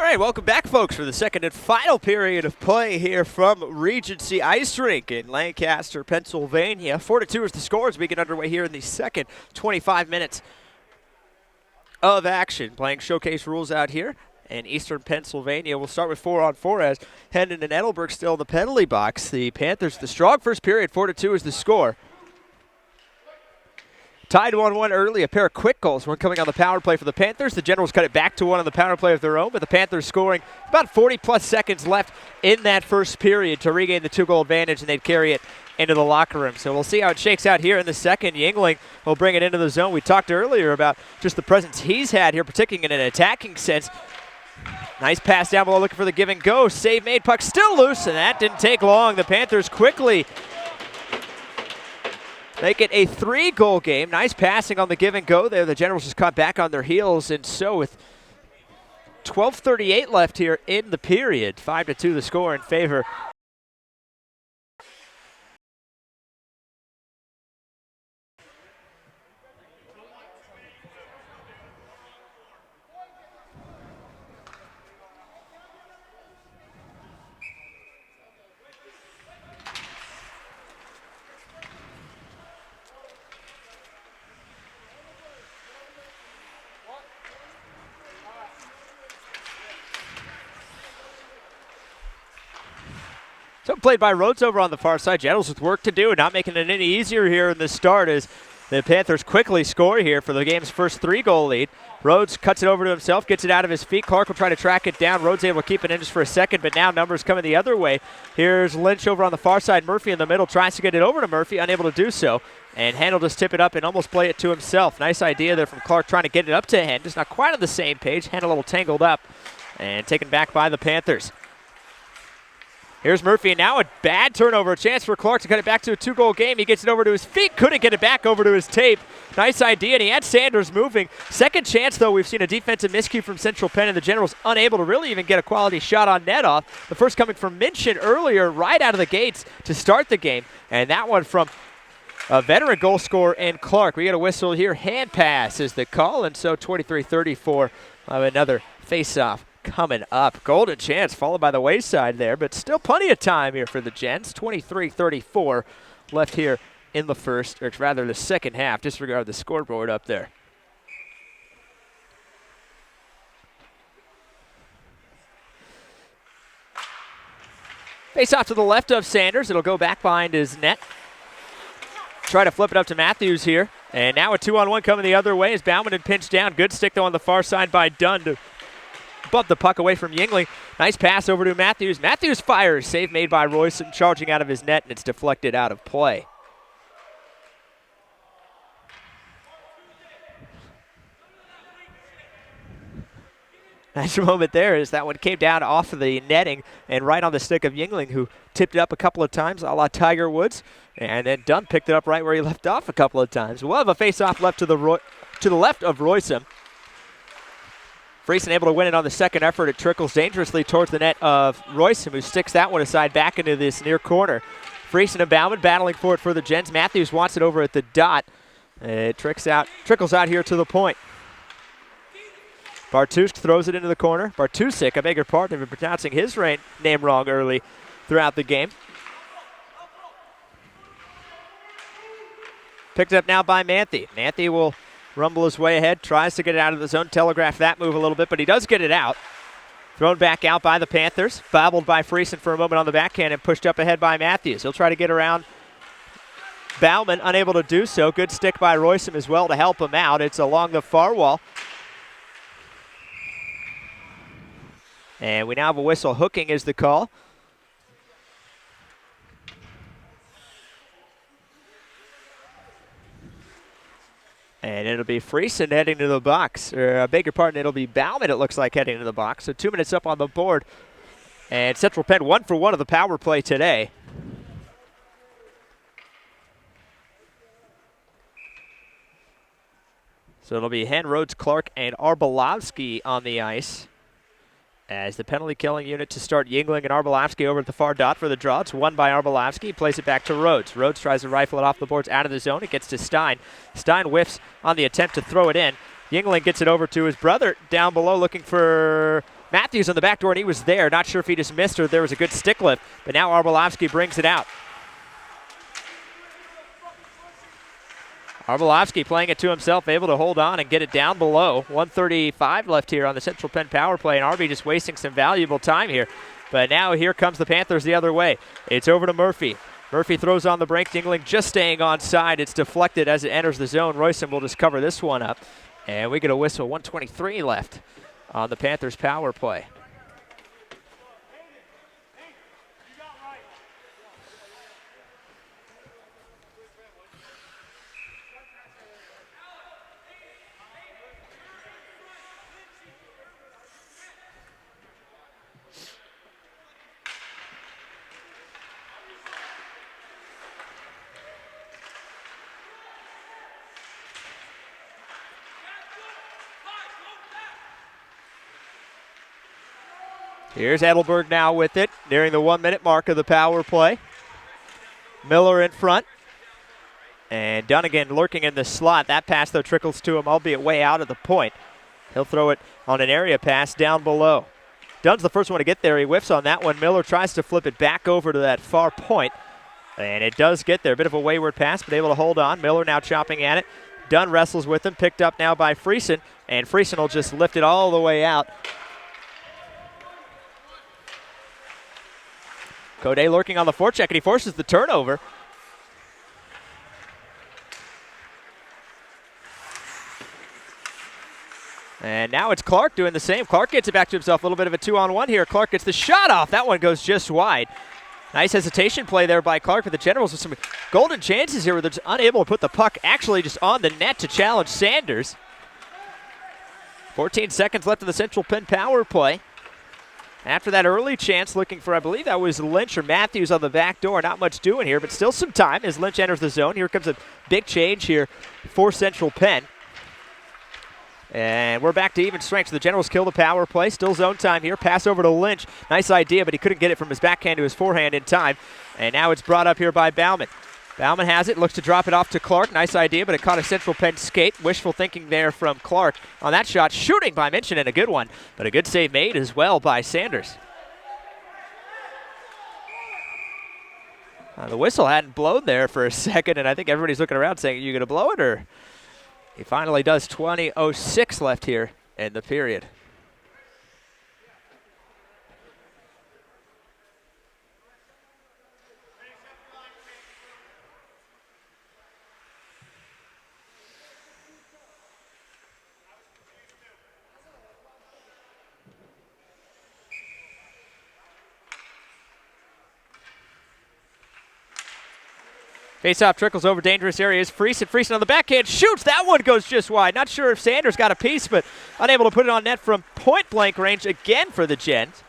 right, welcome back, folks, for the second and final period of play here from Regency Ice Rink in Lancaster, Pennsylvania. 4-2 is the score as we get underway here in the second 25 minutes of action. Playing showcase rules out here in Eastern Pennsylvania. We'll start with 4-on-4 as Hendon and Adelbert still in the penalty box. The Panthers, the strong first period, 4-2 is the score. Tied 1-1 early, a pair of quick goals. One coming on the power play for the Panthers. The Generals cut it back to one on the power play of their own, but the Panthers scoring about 40-plus seconds left in that first period to regain the 2-goal advantage, and they'd carry it into the locker room. So we'll see how it shakes out here in the second. Yingling will bring it into the zone. We talked earlier about just the presence he's had here, particularly in an attacking sense. Nice pass down below looking for the give and go. Save made, puck still loose, and that didn't take long. The Panthers quickly make it a 3-goal game. Nice passing on the give and go there. The Generals just caught back on their heels, and so with 12:38 left here in the period, 5-2 the score in favor. So played by Rhodes over on the far side. Generals with work to do, not making it any easier here in the start as the Panthers quickly score here for the game's first 3-goal lead. Rhodes cuts it over to himself, gets it out of his feet. Clark will try to track it down. Rhodes able to keep it in just for a second, but now numbers coming the other way. Here's Lynch over on the far side. Murphy in the middle tries to get it over to Murphy, unable to do so. And Handel just tip it up and almost play it to himself. Nice idea there from Clark trying to get it up to Hand. Just not quite on the same page. Hand a little tangled up and taken back by the Panthers. Here's Murphy, and now a bad turnover. A chance for Clark to cut it back to a 2-goal game. He gets it over to his feet. Couldn't get it back over to his tape. Nice idea, and he had Sanders moving. Second chance, though, we've seen a defensive miscue from Central Penn, and the Generals unable to really even get a quality shot on net off. The first coming from Minchin earlier, right out of the gates to start the game. And that one from a veteran goal scorer in Clark. We get a whistle here. Hand pass is the call, and so 23-34 of another face-off coming up. Golden chance followed by the wayside there, but still plenty of time here for the Gents. 23-34 left here in the first, or rather the second half. Disregard the scoreboard up there. Face off to the left of Sanders. It'll go back behind his net. Try to flip it up to Matthews here. And now a 2-on-1 coming the other way as Bauman had pinched down. Good stick though on the far side by Dunn to bump the puck away from Yingling. Nice pass over to Matthews. Matthews fires. Save made by Royson, charging out of his net, and it's deflected out of play. Nice moment there as that one came down off of the netting and right on the stick of Yingling, who tipped it up a couple of times a la Tiger Woods. And then Dunn picked it up right where he left off a couple of times. We'll have a face-off left to the left of Royson. Freeston able to win it on the second effort. It trickles dangerously towards the net of Royson, who sticks that one aside back into this near corner. Freeston and Bauman battling for it for the Gents. Matthews wants it over at the dot. It trickles out here to the point. Bartusk throws it into the corner. Bartusik, I beg your pardon, I've been pronouncing his name wrong early throughout the game. Picked up now by Manthey. Manthey will rumble his way ahead, tries to get it out of the zone, telegraph that move a little bit, but he does get it out. Thrown back out by the Panthers. Bobbled by Freeston for a moment on the backhand and pushed up ahead by Matthews. He'll try to get around Bauman, unable to do so. Good stick by Royson as well to help him out. It's along the far wall. And we now have a whistle. Hooking is the call. And it'll be Freeston heading to the box. Or I beg your pardon, it'll be Bauman, it looks like, heading to the box. So 2 minutes up on the board. And Central Penn 1 for 1 of the power play today. So it'll be Hen, Rhodes, Clark, and Arbolowski on the ice. As the penalty killing unit to start, Yingling and Arbolowski over at the far dot for the draw. It's won by Arbolowski. He plays it back to Rhodes. Rhodes tries to rifle it off the boards out of the zone. It gets to Stein. Stein whiffs on the attempt to throw it in. Yingling gets it over to his brother down below looking for Matthews on the back door, and he was there. Not sure if he just missed or there was a good stick lift, but now Arbolowski brings it out. Arbolowski playing it to himself, able to hold on and get it down below. 1:35 left here on the Central Penn power play, and Arby just wasting some valuable time here. But now here comes the Panthers the other way. It's over to Murphy. Murphy throws on the break. Yingling just staying on side. It's deflected as it enters the zone. Royson will just cover this one up. And we get a whistle. 1:23 left on the Panthers power play. Here's Adelbert now with it, nearing the 1 minute mark of the power play. Miller in front. And Dunnigan lurking in the slot. That pass, though, trickles to him, albeit way out of the point. He'll throw it on an area pass down below. Dunn's the first one to get there. He whiffs on that one. Miller tries to flip it back over to that far point. And it does get there. A bit of a wayward pass, but able to hold on. Miller now chopping at it. Dunn wrestles with him, picked up now by Freeston. And Freeston will just lift it all the way out. Code lurking on the forecheck, and he forces the turnover. And now it's Clark doing the same. Clark gets it back to himself. A little bit of a 2-on-1 here. Clark gets the shot off. That one goes just wide. Nice hesitation play there by Clark for the Generals with some golden chances here where they're just unable to put the puck actually just on the net to challenge Sanders. 14 seconds left in the Central Penn power play. After that early chance, looking for, I believe that was Lynch or Matthews on the back door. Not much doing here, but still some time as Lynch enters the zone. Here comes a big change here for Central Penn. And we're back to even strength. So the Generals kill the power play. Still zone time here. Pass over to Lynch. Nice idea, but he couldn't get it from his backhand to his forehand in time. And now it's brought up here by Bauman. Bauman has it, looks to drop it off to Clark. Nice idea, but it caught a Central Penn skate. Wishful thinking there from Clark on that shot. Shooting by Minchin, and a good one, but a good save made as well by Sanders. The whistle hadn't blown there for a second, and I think everybody's looking around saying, are you going to blow it? Or he finally does. 20:06 left here in the period. Face-off trickles over dangerous areas. Freeston on the backhand shoots. That one goes just wide. Not sure if Sanders got a piece, but unable to put it on net from point-blank range again for the Gens.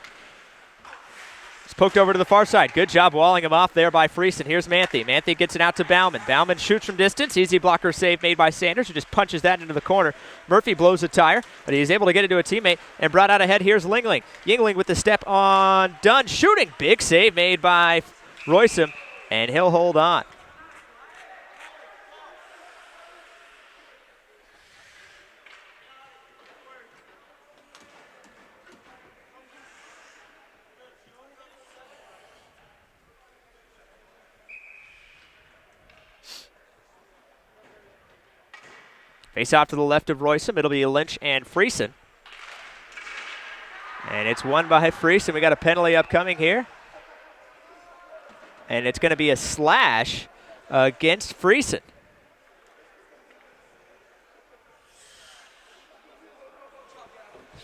It's poked over to the far side. Good job walling him off there by Freeston. Here's Manthey. Manthey gets it out to Bauman. Bauman shoots from distance. Easy blocker save made by Sanders, who just punches that into the corner. Murphy blows a tire, but he's able to get it to a teammate and brought out ahead. Here's Yingling. Yingling with the step on Dunn. Shooting. Big save made by Royson, and he'll hold on. Face off to the left of Royson. It'll be Lynch and Freeston. And it's won by Freeston. We got a penalty upcoming here. And it's going to be a slash against Freeston.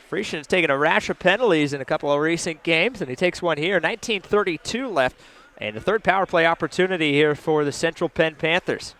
Freeston has taken a rash of penalties in a couple of recent games, and he takes one here. 19:32 left, and the third power play opportunity here for the Central Penn Panthers.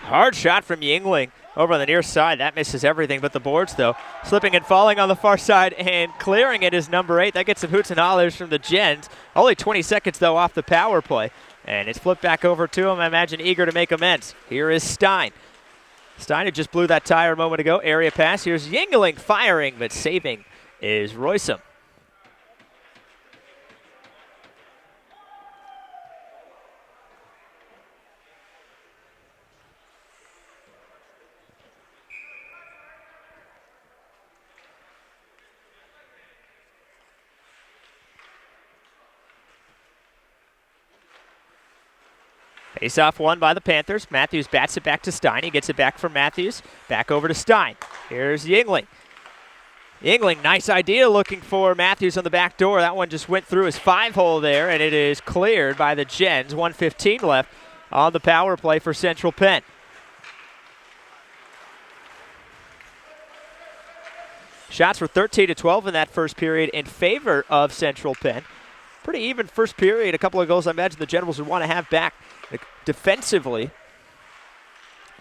Hard shot from Yingling. Over on the near side, that misses everything but the boards, though. Slipping and falling on the far side and clearing it is number 8. That gets some hoots and hollers from the Gens. Only 20 seconds, though, off the power play. And it's flipped back over to him, I imagine, eager to make amends. Here is Stein. Stein, who just blew that tire a moment ago. Area pass. Here's Yingling firing, but saving is Roysum. Face-off won by the Panthers. Matthews bats it back to Stein. He gets it back from Matthews. Back over to Stein. Here's Yingling. Yingling, nice idea looking for Matthews on the back door. That one just went through his 5-hole there, and it is cleared by the Gens. 1:15 left on the power play for Central Penn. Shots were 13-12 in that first period in favor of Central Penn. Pretty even first period. A couple of goals I imagine the Generals would want to have back defensively.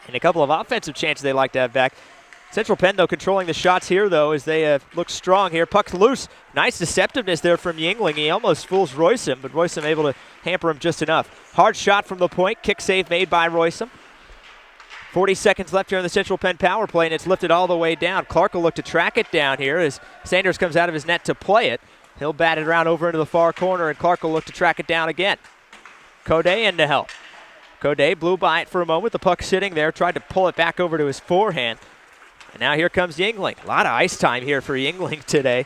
And a couple of offensive chances they like to have back. Central Penn, though, controlling the shots here, though, as they look strong here. Puck's loose. Nice deceptiveness there from Yingling. He almost fools Roysum, but Roysum able to hamper him just enough. Hard shot from the point. Kick save made by Roysum. 40 seconds left here in the Central Penn power play, and it's lifted all the way down. Clark will look to track it down here as Sanders comes out of his net to play it. He'll bat it around over into the far corner, and Clark will look to track it down again. Code in to help. Code blew by it for a moment. The puck sitting there, tried to pull it back over to his forehand. And now here comes Yingling. A lot of ice time here for Yingling today.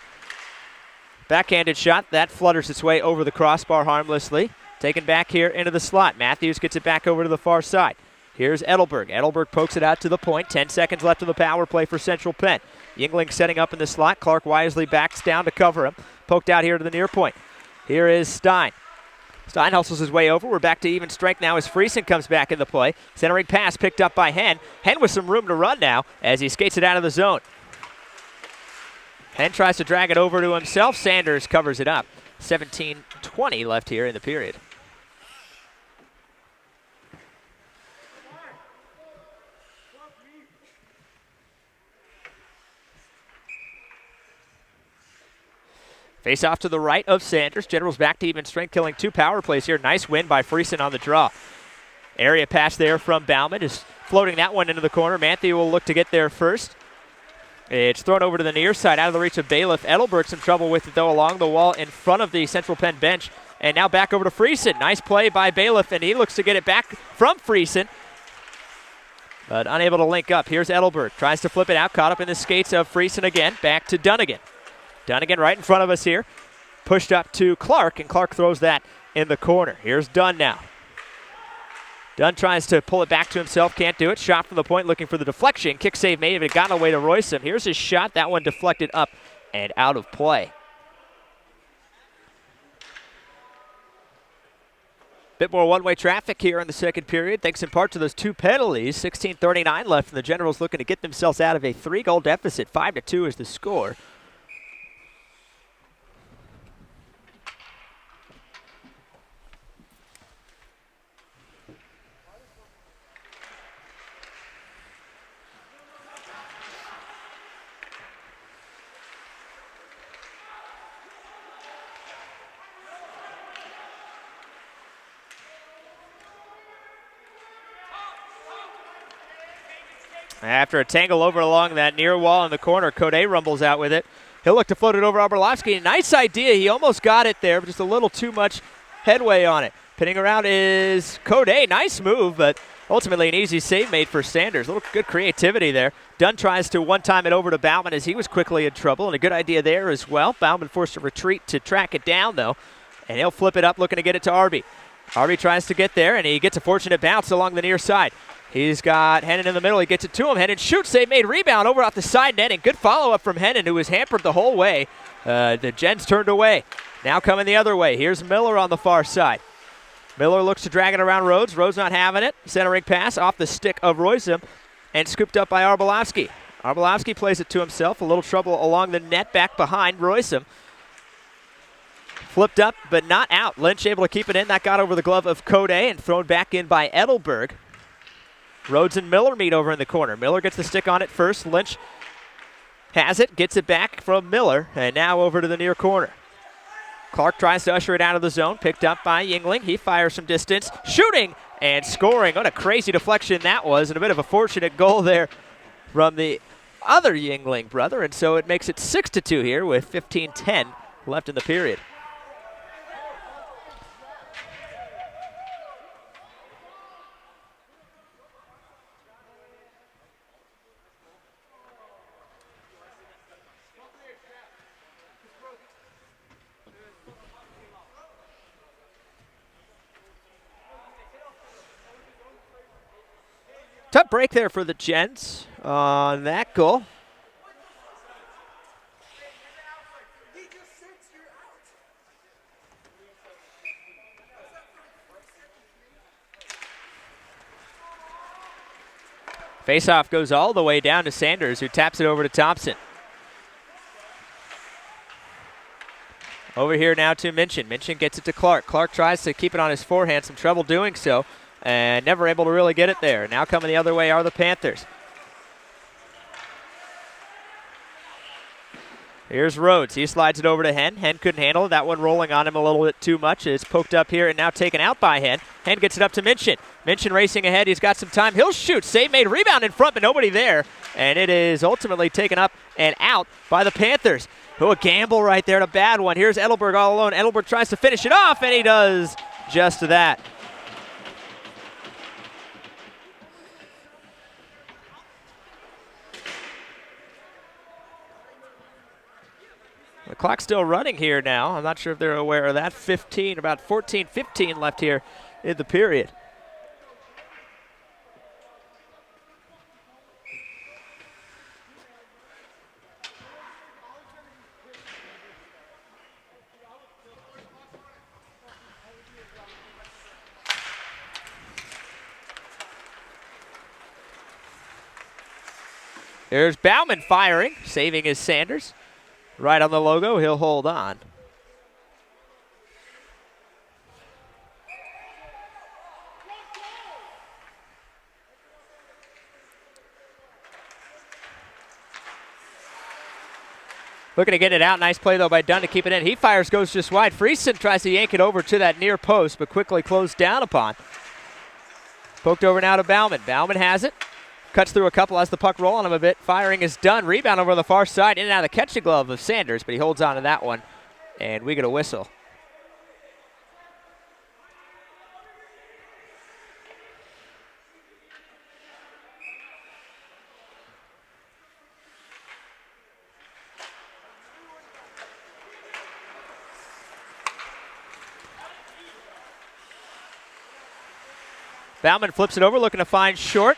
Backhanded shot. That flutters its way over the crossbar harmlessly. Taken back here into the slot. Matthews gets it back over to the far side. Here's Adelbert. Adelbert pokes it out to the point. 10 seconds left of the power play for Central Penn. Yingling setting up in the slot. Clark wisely backs down to cover him. Poked out here to the near point. Here is Stein. Stein hustles his way over. We're back to even strength now as Freeston comes back in the play. Centering pass picked up by Henn. Henn with some room to run now as he skates it out of the zone. Henn tries to drag it over to himself. Sanders covers it up. 17:20 left here in the period. Face off to the right of Sanders. Generals back to even strength, killing 2 power plays here. Nice win by Freeston on the draw. Area pass there from Bauman, just floating that one into the corner. Manthey will look to get there first. It's thrown over to the near side, out of the reach of Bailiff. Edelbert some trouble with it, though, along the wall in front of the Central Penn bench. And now back over to Freeston. Nice play by Bailiff, and he looks to get it back from Freeston, but unable to link up. Here's Edelbert. Tries to flip it out, caught up in the skates of Freeston again. Back to Dunnigan. Dunnigan right in front of us here. Pushed up to Clark, and Clark throws that in the corner. Here's Dunn now. Dunn tries to pull it back to himself, can't do it. Shot from the point, looking for the deflection. Kick save made, but it got away to Roysum. Here's his shot. That one deflected up and out of play. Bit more one-way traffic here in the second period, thanks in part to those 2 penalties. 16:39 left, and the Generals looking to get themselves out of a 3-goal deficit. 5-2 is the score. After a tangle over along that near wall in the corner, Code rumbles out with it. He'll look to float it over Blonsky. Nice idea. He almost got it there, but just a little too much headway on it. Pinning around is Code. Nice move, but ultimately an easy save made for Sanders. A little good creativity there. Dunn tries to one-time it over to Bauman as he was quickly in trouble, and a good idea there as well. Bauman forced to retreat to track it down, though, and he'll flip it up looking to get it to Arby. Arby tries to get there, and he gets a fortunate bounce along the near side. He's got Hennon in the middle. He gets it to him. Hennon shoots. Save made. Rebound over off the side net. And good follow-up from Hennon, who was hampered the whole way. The Gens turned away. Now coming the other way. Here's Miller on the far side. Miller looks to drag it around Rhodes. Rhodes not having it. Centering pass off the stick of Roysum and scooped up by Arbolowski. Arbolowski plays it to himself. A little trouble along the net back behind Roysum. Flipped up, but not out. Lynch able to keep it in. That got over the glove of Code and thrown back in by Edelbert. Rhodes and Miller meet over in the corner. Miller gets the stick on it first. Lynch has it, gets it back from Miller, and now over to the near corner. Clark tries to usher it out of the zone, picked up by Yingling. He fires from distance, shooting and scoring. What a crazy deflection that was, and a bit of a fortunate goal there from the other Yingling brother, and so it makes it 6-2 here with 15:10 left in the period. Tough break there for the Gents on that goal. Faceoff goes all the way down to Sanders, who taps it over to Thompson. Over here now to Minchin. Minchin gets it to Clark. Clark tries to keep it on his forehand, some trouble doing so, and never able to really get it there. Now coming the other way are the Panthers. Here's Rhodes. He slides it over to Hen. Hen couldn't handle it. That one rolling on him a little bit too much. It's poked up here and now taken out by Hen. Hen gets it up to Minchin. Minchin racing ahead. He's got some time. He'll shoot. Save made. Rebound in front, but nobody there. And it is ultimately taken up and out by the Panthers. Oh, a gamble right there. A bad one. Here's Adelbert all alone. Adelbert tries to finish it off, and he does just that. The clock's still running here now. I'm not sure if they're aware of that. 15, about 14-15 left here in the period. Here's Bauman firing, saving his Sanders. Right on the logo, he'll hold on. Looking to get it out. Nice play, though, by Dunn to keep it in. He fires, goes just wide. Freeston tries to yank it over to that near post, but quickly closed down upon. Poked over now to Bauman. Bauman has it. Cuts through a couple, has the puck roll on him a bit. Firing is done. Rebound over the far side. In and out of the catching glove of Sanders, but he holds on to that one. And we get a whistle. Bauman flips it over, looking to find Short.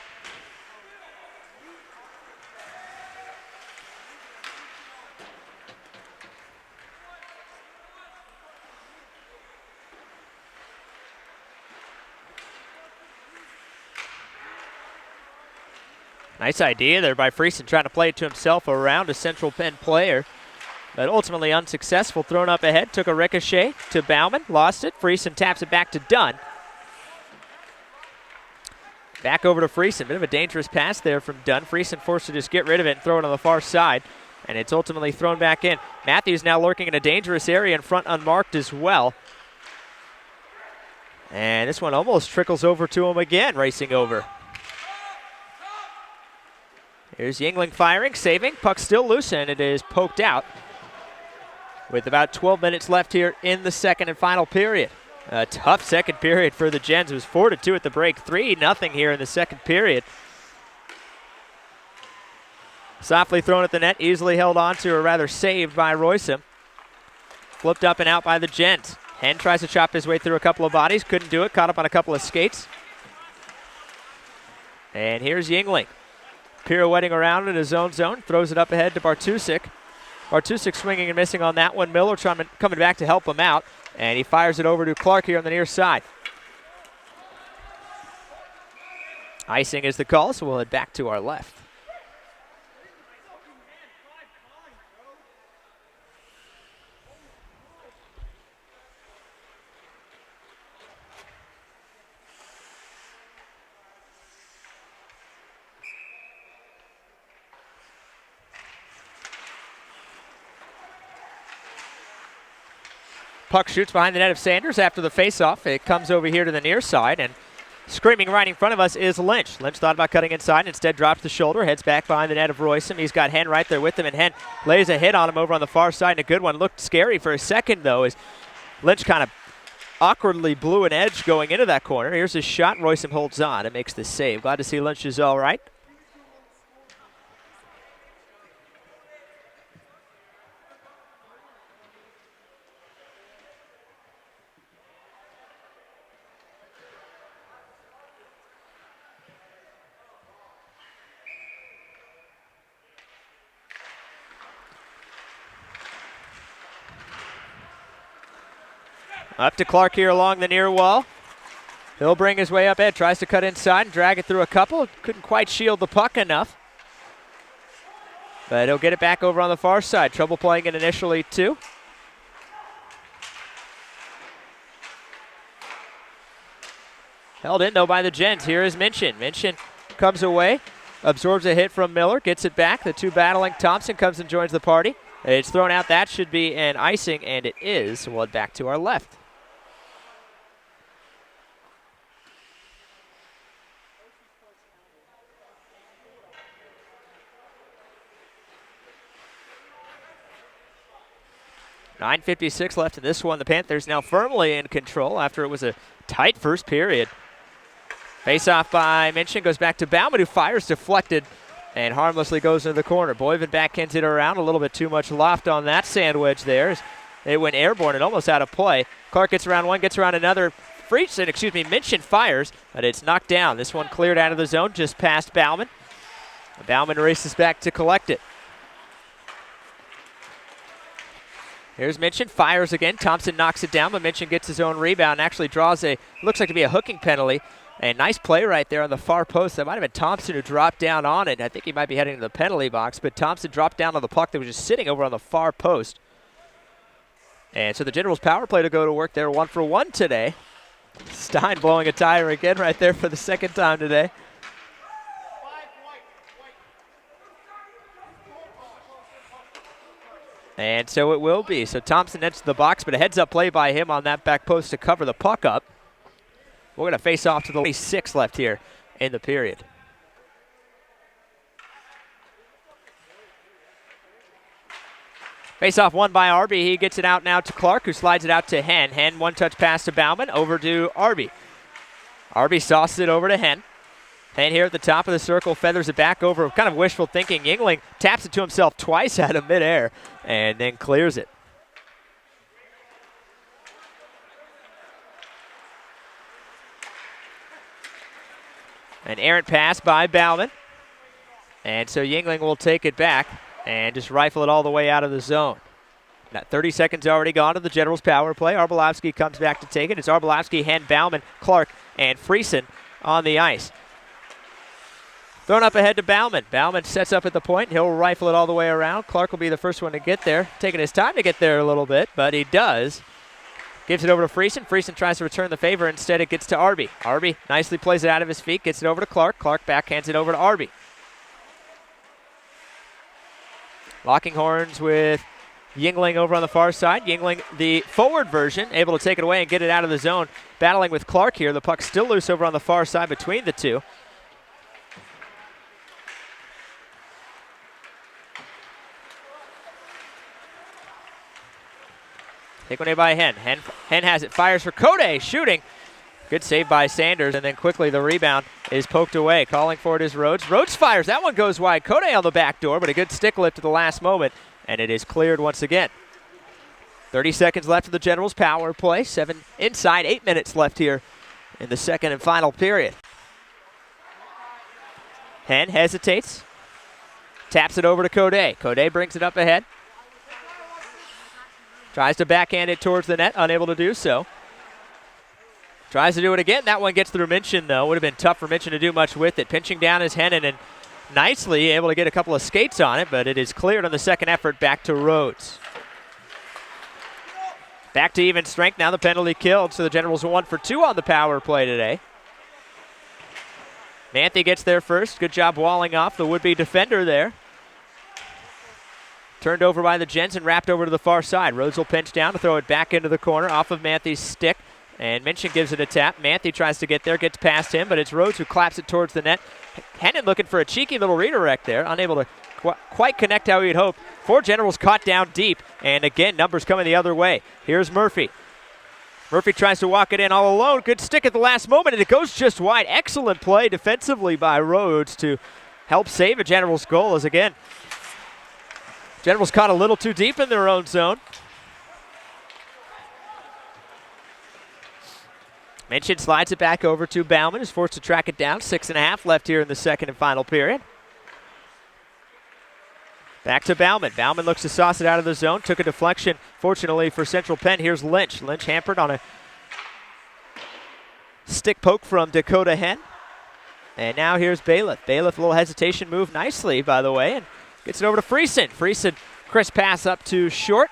Nice idea there by Freeston, trying to play it to himself around a Central Penn player, but ultimately unsuccessful. Thrown up ahead, took a ricochet to Bauman, lost it. Freeston taps it back to Dunn. Back over to Freeston. Bit of a dangerous pass there from Dunn. Freeston forced to just get rid of it and throw it on the far side, and it's ultimately thrown back in. Matthews now lurking in a dangerous area in front, unmarked as well. And this one almost trickles over to him again, racing over. Here's Yingling firing, saving. Puck still loose, and it is poked out with about 12 minutes left here in the second and final period. A tough second period for the Gens. It was 4-2 at the break, 3-0 here in the second period. Softly thrown at the net, easily held on to, or rather saved by Royson. Flipped up and out by the Gens. Hen tries to chop his way through a couple of bodies, couldn't do it, caught up on a couple of skates. And here's Yingling. Pirouetting around in his own zone, throws it up ahead to Bartusik. Bartusik swinging and missing on that one. Miller coming back to help him out, and he fires it over to Clark here on the near side. Icing is the call, so we'll head back to our left. puck shoots behind the net of Sanders after the faceoff. It comes over here to the near side, and screaming right in front of us is Lynch. Lynch thought about cutting inside, instead drops the shoulder, heads back behind the net of Royce. He's got Hen right there with him, and Hen lays a hit on him over on the far side, and a good one. Looked scary for a second, though, as Lynch kind of awkwardly blew an edge going into that corner. Here's his shot. Royce holds on and makes the save. Glad to see Lynch is all right. Up to Clark here along the near wall. He'll bring his way up ahead, tries to cut inside and drag it through a couple. Couldn't quite shield the puck enough. But he'll get it back over on the far side. Trouble playing it initially, too. Held in, though, by the Gens. Here is Minchin. Minchin comes away, absorbs a hit from Miller, gets it back. The two battling. Thompson comes and joins the party. It's thrown out. That should be an icing, and it is. We'll head back to our left. .9:56 left in this one. The Panthers now firmly in control after it was a tight first period. Face-off by Minchin goes back to Bauman, who fires deflected and harmlessly goes into the corner. Boyven backhands it around. A little bit too much loft on that sandwich there. It went airborne and almost out of play. Clark gets around one, gets around another. Minchin fires, but it's knocked down. This one cleared out of the zone just past Bauman. Bauman races back to collect it. Here's Minchin, fires again. Thompson knocks it down, but Minchin gets his own rebound and actually draws looks like to be a hooking penalty. And nice play right there on the far post. That might have been Thompson who dropped down on it. I think he might be heading to the penalty box, but Thompson dropped down on the puck that was just sitting over on the far post. And so the Generals power play to go to work there, 1 for 1 today. Stein blowing a tire again right there for the second time today. And so it will be. So Thompson heads to the box, but a heads-up play by him on that back post to cover the puck up. We're going to face off to the 26 left here in the period. Face-off won by Arby. He gets it out now to Clark, who slides it out to Hen. Hen, one-touch pass to Bauman, over to Arby. Arby sauces it over to Hen. Hen here at the top of the circle, feathers it back over, kind of wishful thinking. Yingling taps it to himself twice out of midair and then clears it. An errant pass by Bauman. And so Yingling will take it back and just rifle it all the way out of the zone. Now 30 seconds already gone to the Generals power play. Arbolowski comes back to take it. It's Arbolowski, Hen, Bauman, Clark, and Freeston on the ice. Thrown up ahead to Bauman. Bauman sets up at the point. He'll rifle it all the way around. Clark will be the first one to get there. Taking his time to get there a little bit, but he does. Gives it over to Freeston. Freeston tries to return the favor. Instead, it gets to Arby. Arby nicely plays it out of his feet. Gets it over to Clark. Clark backhands it over to Arby. Locking horns with Yingling over on the far side. Yingling, the forward version, able to take it away and get it out of the zone. Battling with Clark here. The puck's still loose over on the far side between the two. Take one away by Hen. Hen has it, fires for Code, shooting. Good save by Sanders, and then quickly the rebound is poked away. Calling for it is Rhodes. Rhodes fires, that one goes wide. Code on the back door, but a good stick lift at the last moment, and it is cleared once again. 30 seconds left of the Generals power play. 7 inside, 8 minutes left here in the second and final period. Hen hesitates, taps it over to Code. Code brings it up ahead. Tries to backhand it towards the net, unable to do so. Tries to do it again. That one gets through Minchin, though. Would have been tough for Minchin to do much with it. Pinching down is Hennon and nicely able to get a couple of skates on it, but it is cleared on the second effort back to Rhodes. Back to even strength. Now the penalty killed, so the Generals are 1 for 2 on the power play today. Manthey gets there first. Good job walling off the would-be defender there. Turned over by the Jensen, wrapped over to the far side. Rhodes will pinch down to throw it back into the corner off of Manthey's stick. And Minchin gives it a tap. Manthey tries to get there, gets past him, but it's Rhodes who claps it towards the net. Hennon looking for a cheeky little redirect there, unable to quite connect how he'd hoped. Four Generals caught down deep, and again, numbers coming the other way. Here's Murphy. Murphy tries to walk it in all alone. Good stick at the last moment, and it goes just wide. Excellent play defensively by Rhodes to help save a Generals goal, as again, Generals caught a little too deep in their own zone. Minchin slides it back over to Bauman, who's forced to track it down. 6.5 left here in the second and final period. Back to Bauman. Bauman looks to sauce it out of the zone. Took a deflection, fortunately for Central Penn. Here's Lynch. Lynch hampered on a stick poke from Dakota Hen. And now here's Bailiff. Bailiff, a little hesitation move nicely, by the way, and gets it over to Freeston. Freeston, crisp pass up to Short.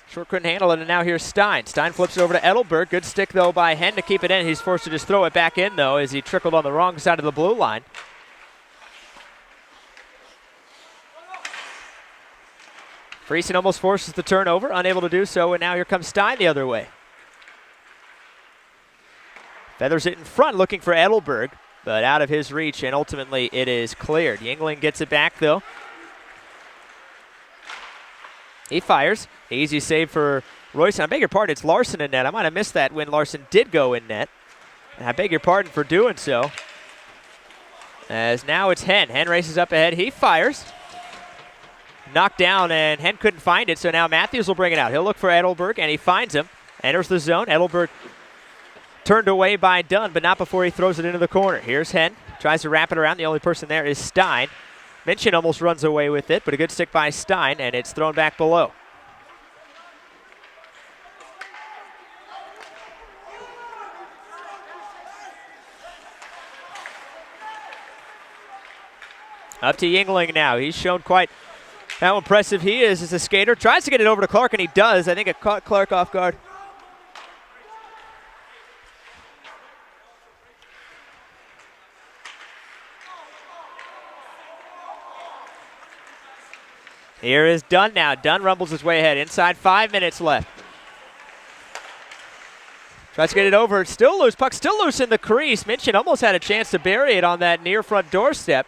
Short couldn't handle it, and now here's Stein. Stein flips it over to Adelbert. Good stick, though, by Hen to keep it in. He's forced to just throw it back in, though, as he trickled on the wrong side of the blue line. Freeston almost forces the turnover, unable to do so, and now here comes Stein the other way. Feathers it in front, looking for Edelbert, but out of his reach, and ultimately it is cleared. Yingling gets it back, though. He fires. Easy save for Royce. I beg your pardon, it's Larson in net. I might have missed that when Larson did go in net. And I beg your pardon for doing so. As now it's Hen. Hen races up ahead. He fires. Knocked down, and Hen couldn't find it, so now Matthews will bring it out. He'll look for Edelbert, and he finds him. Enters the zone. Edelbert turned away by Dunn, but not before he throws it into the corner. Here's Hen. Tries to wrap it around. The only person there is Stein. Minchin almost runs away with it, but a good stick by Stein, and it's thrown back below. Up to Yingling now. He's shown quite how impressive he is as a skater. Tries to get it over to Clark, and he does. I think it caught Clark off guard. Here is Dunn now. Dunn rumbles his way ahead. Inside 5 minutes left. Tries to get it over. It's still loose. Puck still loose in the crease. Minchin almost had a chance to bury it on that near front doorstep.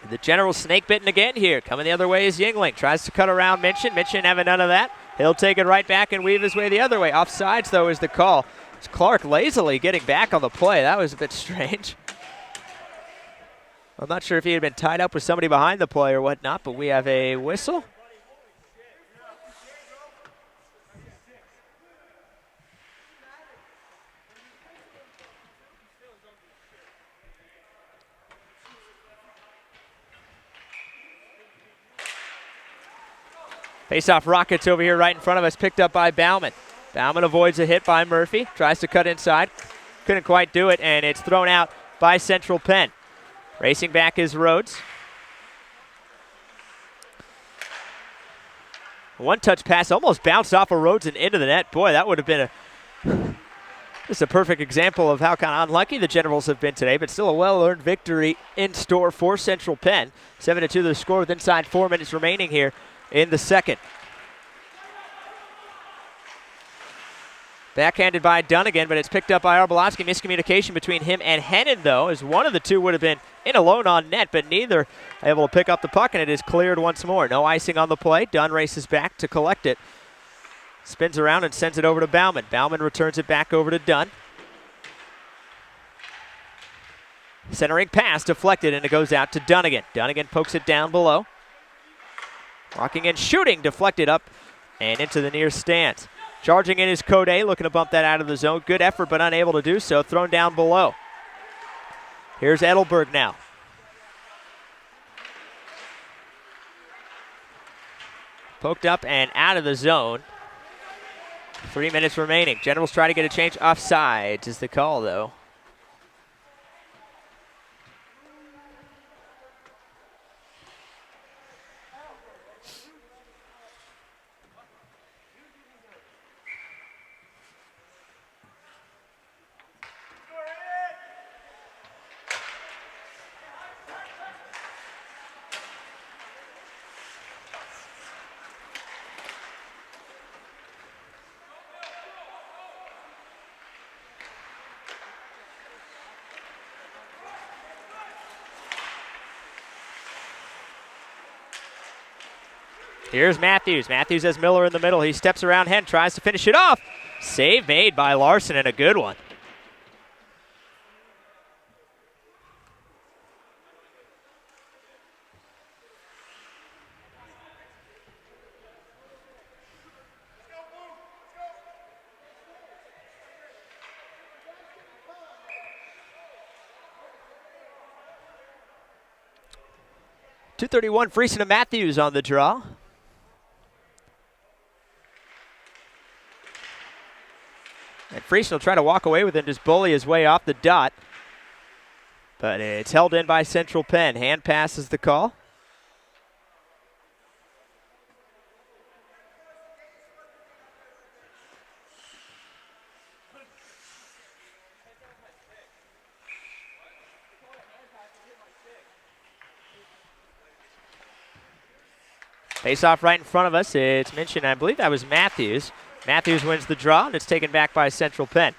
The General snake bitten again here. Coming the other way is Yingling. Tries to cut around Minchin. Minchin having none of that. He'll take it right back and weave his way the other way. Offsides, though, is the call. It's Clark lazily getting back on the play. That was a bit strange. I'm not sure if he had been tied up with somebody behind the play or whatnot, but we have a whistle. Face-off Rockets over here right in front of us, picked up by Bauman. Bauman avoids a hit by Murphy, tries to cut inside. Couldn't quite do it, and it's thrown out by Central Penn. Racing back is Rhodes. One-touch pass almost bounced off of Rhodes and into the net. Boy, that would have been just a perfect example of how kind of unlucky the Generals have been today, but still a well-earned victory in store for Central Penn. 7-2 the score with inside 4 minutes remaining here in the second. Backhanded by Dunnigan, but it's picked up by Blonsky. Miscommunication between him and Hennon, though, as one of the two would have been in alone on net, but neither able to pick up the puck, and it is cleared once more. No icing on the play. Dunn races back to collect it. Spins around and sends it over to Bauman. Bauman returns it back over to Dunn. Centering pass deflected, and it goes out to Dunnigan. Dunnigan pokes it down below. Walking and shooting, deflected up and into the near stands. Charging in is Code, looking to bump that out of the zone. Good effort, but unable to do so. Thrown down below. Here's Edelbert now. Poked up and out of the zone. 3 minutes remaining. Generals try to get a change. Offsides is the call, though. Here's Matthews. Matthews has Miller in the middle. He steps around Hen, tries to finish it off. Save made by Larson, and a good one. .231 Freeston and Matthews on the draw. And Freeston will try to walk away with it and just bully his way off the dot. But it's held in by Central Penn. Hand pass is the call. Face off right in front of us. It's mentioned, I believe that was Matthews. Matthews wins the draw, and it's taken back by Central Penn.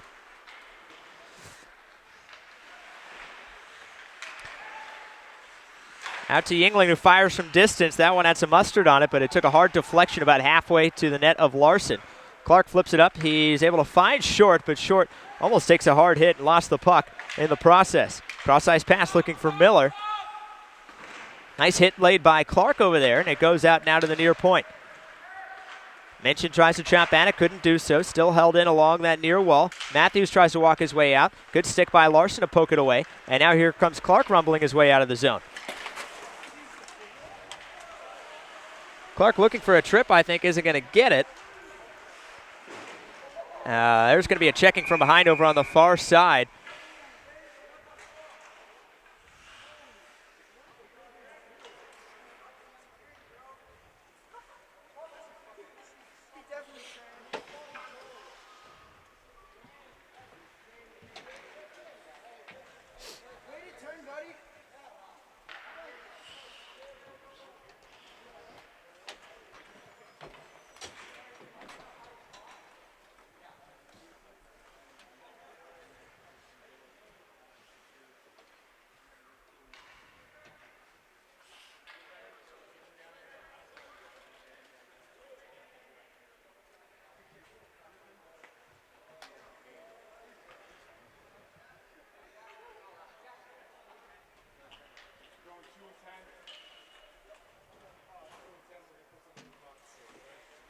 Out to Yingling, who fires from distance. That one had some mustard on it, but it took a hard deflection about halfway to the net of Larson. Clark flips it up. He's able to find Short, but Short almost takes a hard hit and lost the puck in the process. Cross-ice pass looking for Miller. Nice hit laid by Clark over there, and it goes out now to the near point. Minchin tries to trap at it, couldn't do so. Still held in along that near wall. Matthews tries to walk his way out. Good stick by Larson to poke it away. And now here comes Clark rumbling his way out of the zone. Clark looking for a trip, I think, isn't going to get it. There's going to be a checking from behind over on the far side.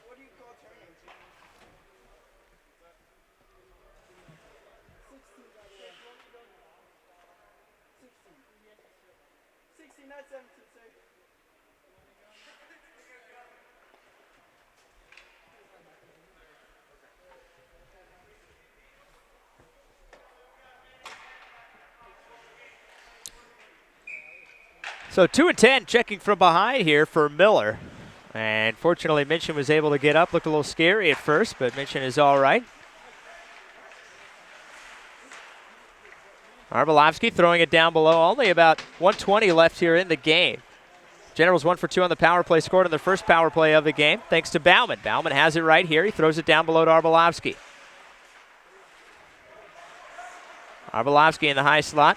What do you call turning? 16, not 17, sir. So 2 and 10 checking from behind here for Miller. And fortunately, Minchin was able to get up. Looked a little scary at first, but Minchin is all right. Arbolovsky throwing it down below. Only about 1:20 left here in the game. Generals 1 for 2 on the power play, scored on the first power play of the game, thanks to Bauman. Bauman has it right here. He throws it down below to Arbolovsky. Arbolovsky in the high slot.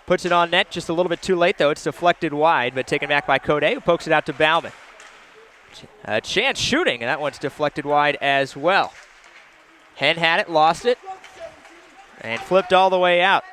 Puts it on net just a little bit too late, though. It's deflected wide, but taken back by Code, who pokes it out to Bauman. A chance shooting, and that one's deflected wide as well. Hen had it, lost it, and flipped all the way out.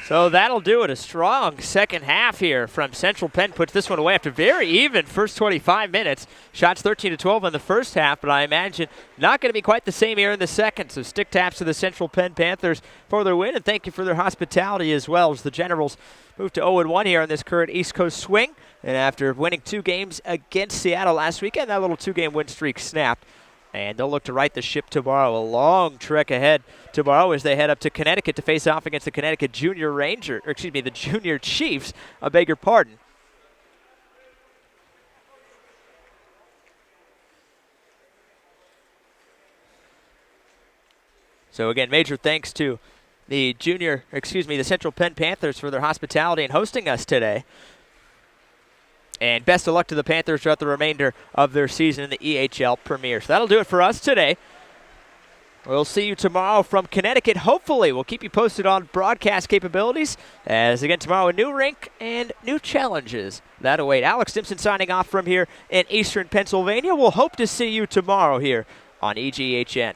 So that'll do it. A strong second half here from Central Penn. Puts this one away after very even first 25 minutes. Shots 13-12 in the first half, but I imagine not going to be quite the same here in the second. So stick taps to the Central Penn Panthers for their win, and thank you for their hospitality as well, as the Generals move to 0-1 here on this current East Coast swing. And after winning 2 games against Seattle last weekend, that little 2-game win streak snapped. And they'll look to right the ship tomorrow. A long trek ahead tomorrow as they head up to Connecticut to face off against the Connecticut Junior the Junior Chiefs. I beg your pardon. So again, major thanks to the Central Penn Panthers for their hospitality and hosting us today. And best of luck to the Panthers throughout the remainder of their season in the EHL Premier. So that'll do it for us today. We'll see you tomorrow from Connecticut. Hopefully, we'll keep you posted on broadcast capabilities. As again, tomorrow, a new rink and new challenges that await. Alex Simpson signing off from here in Eastern Pennsylvania. We'll hope to see you tomorrow here on EGHN.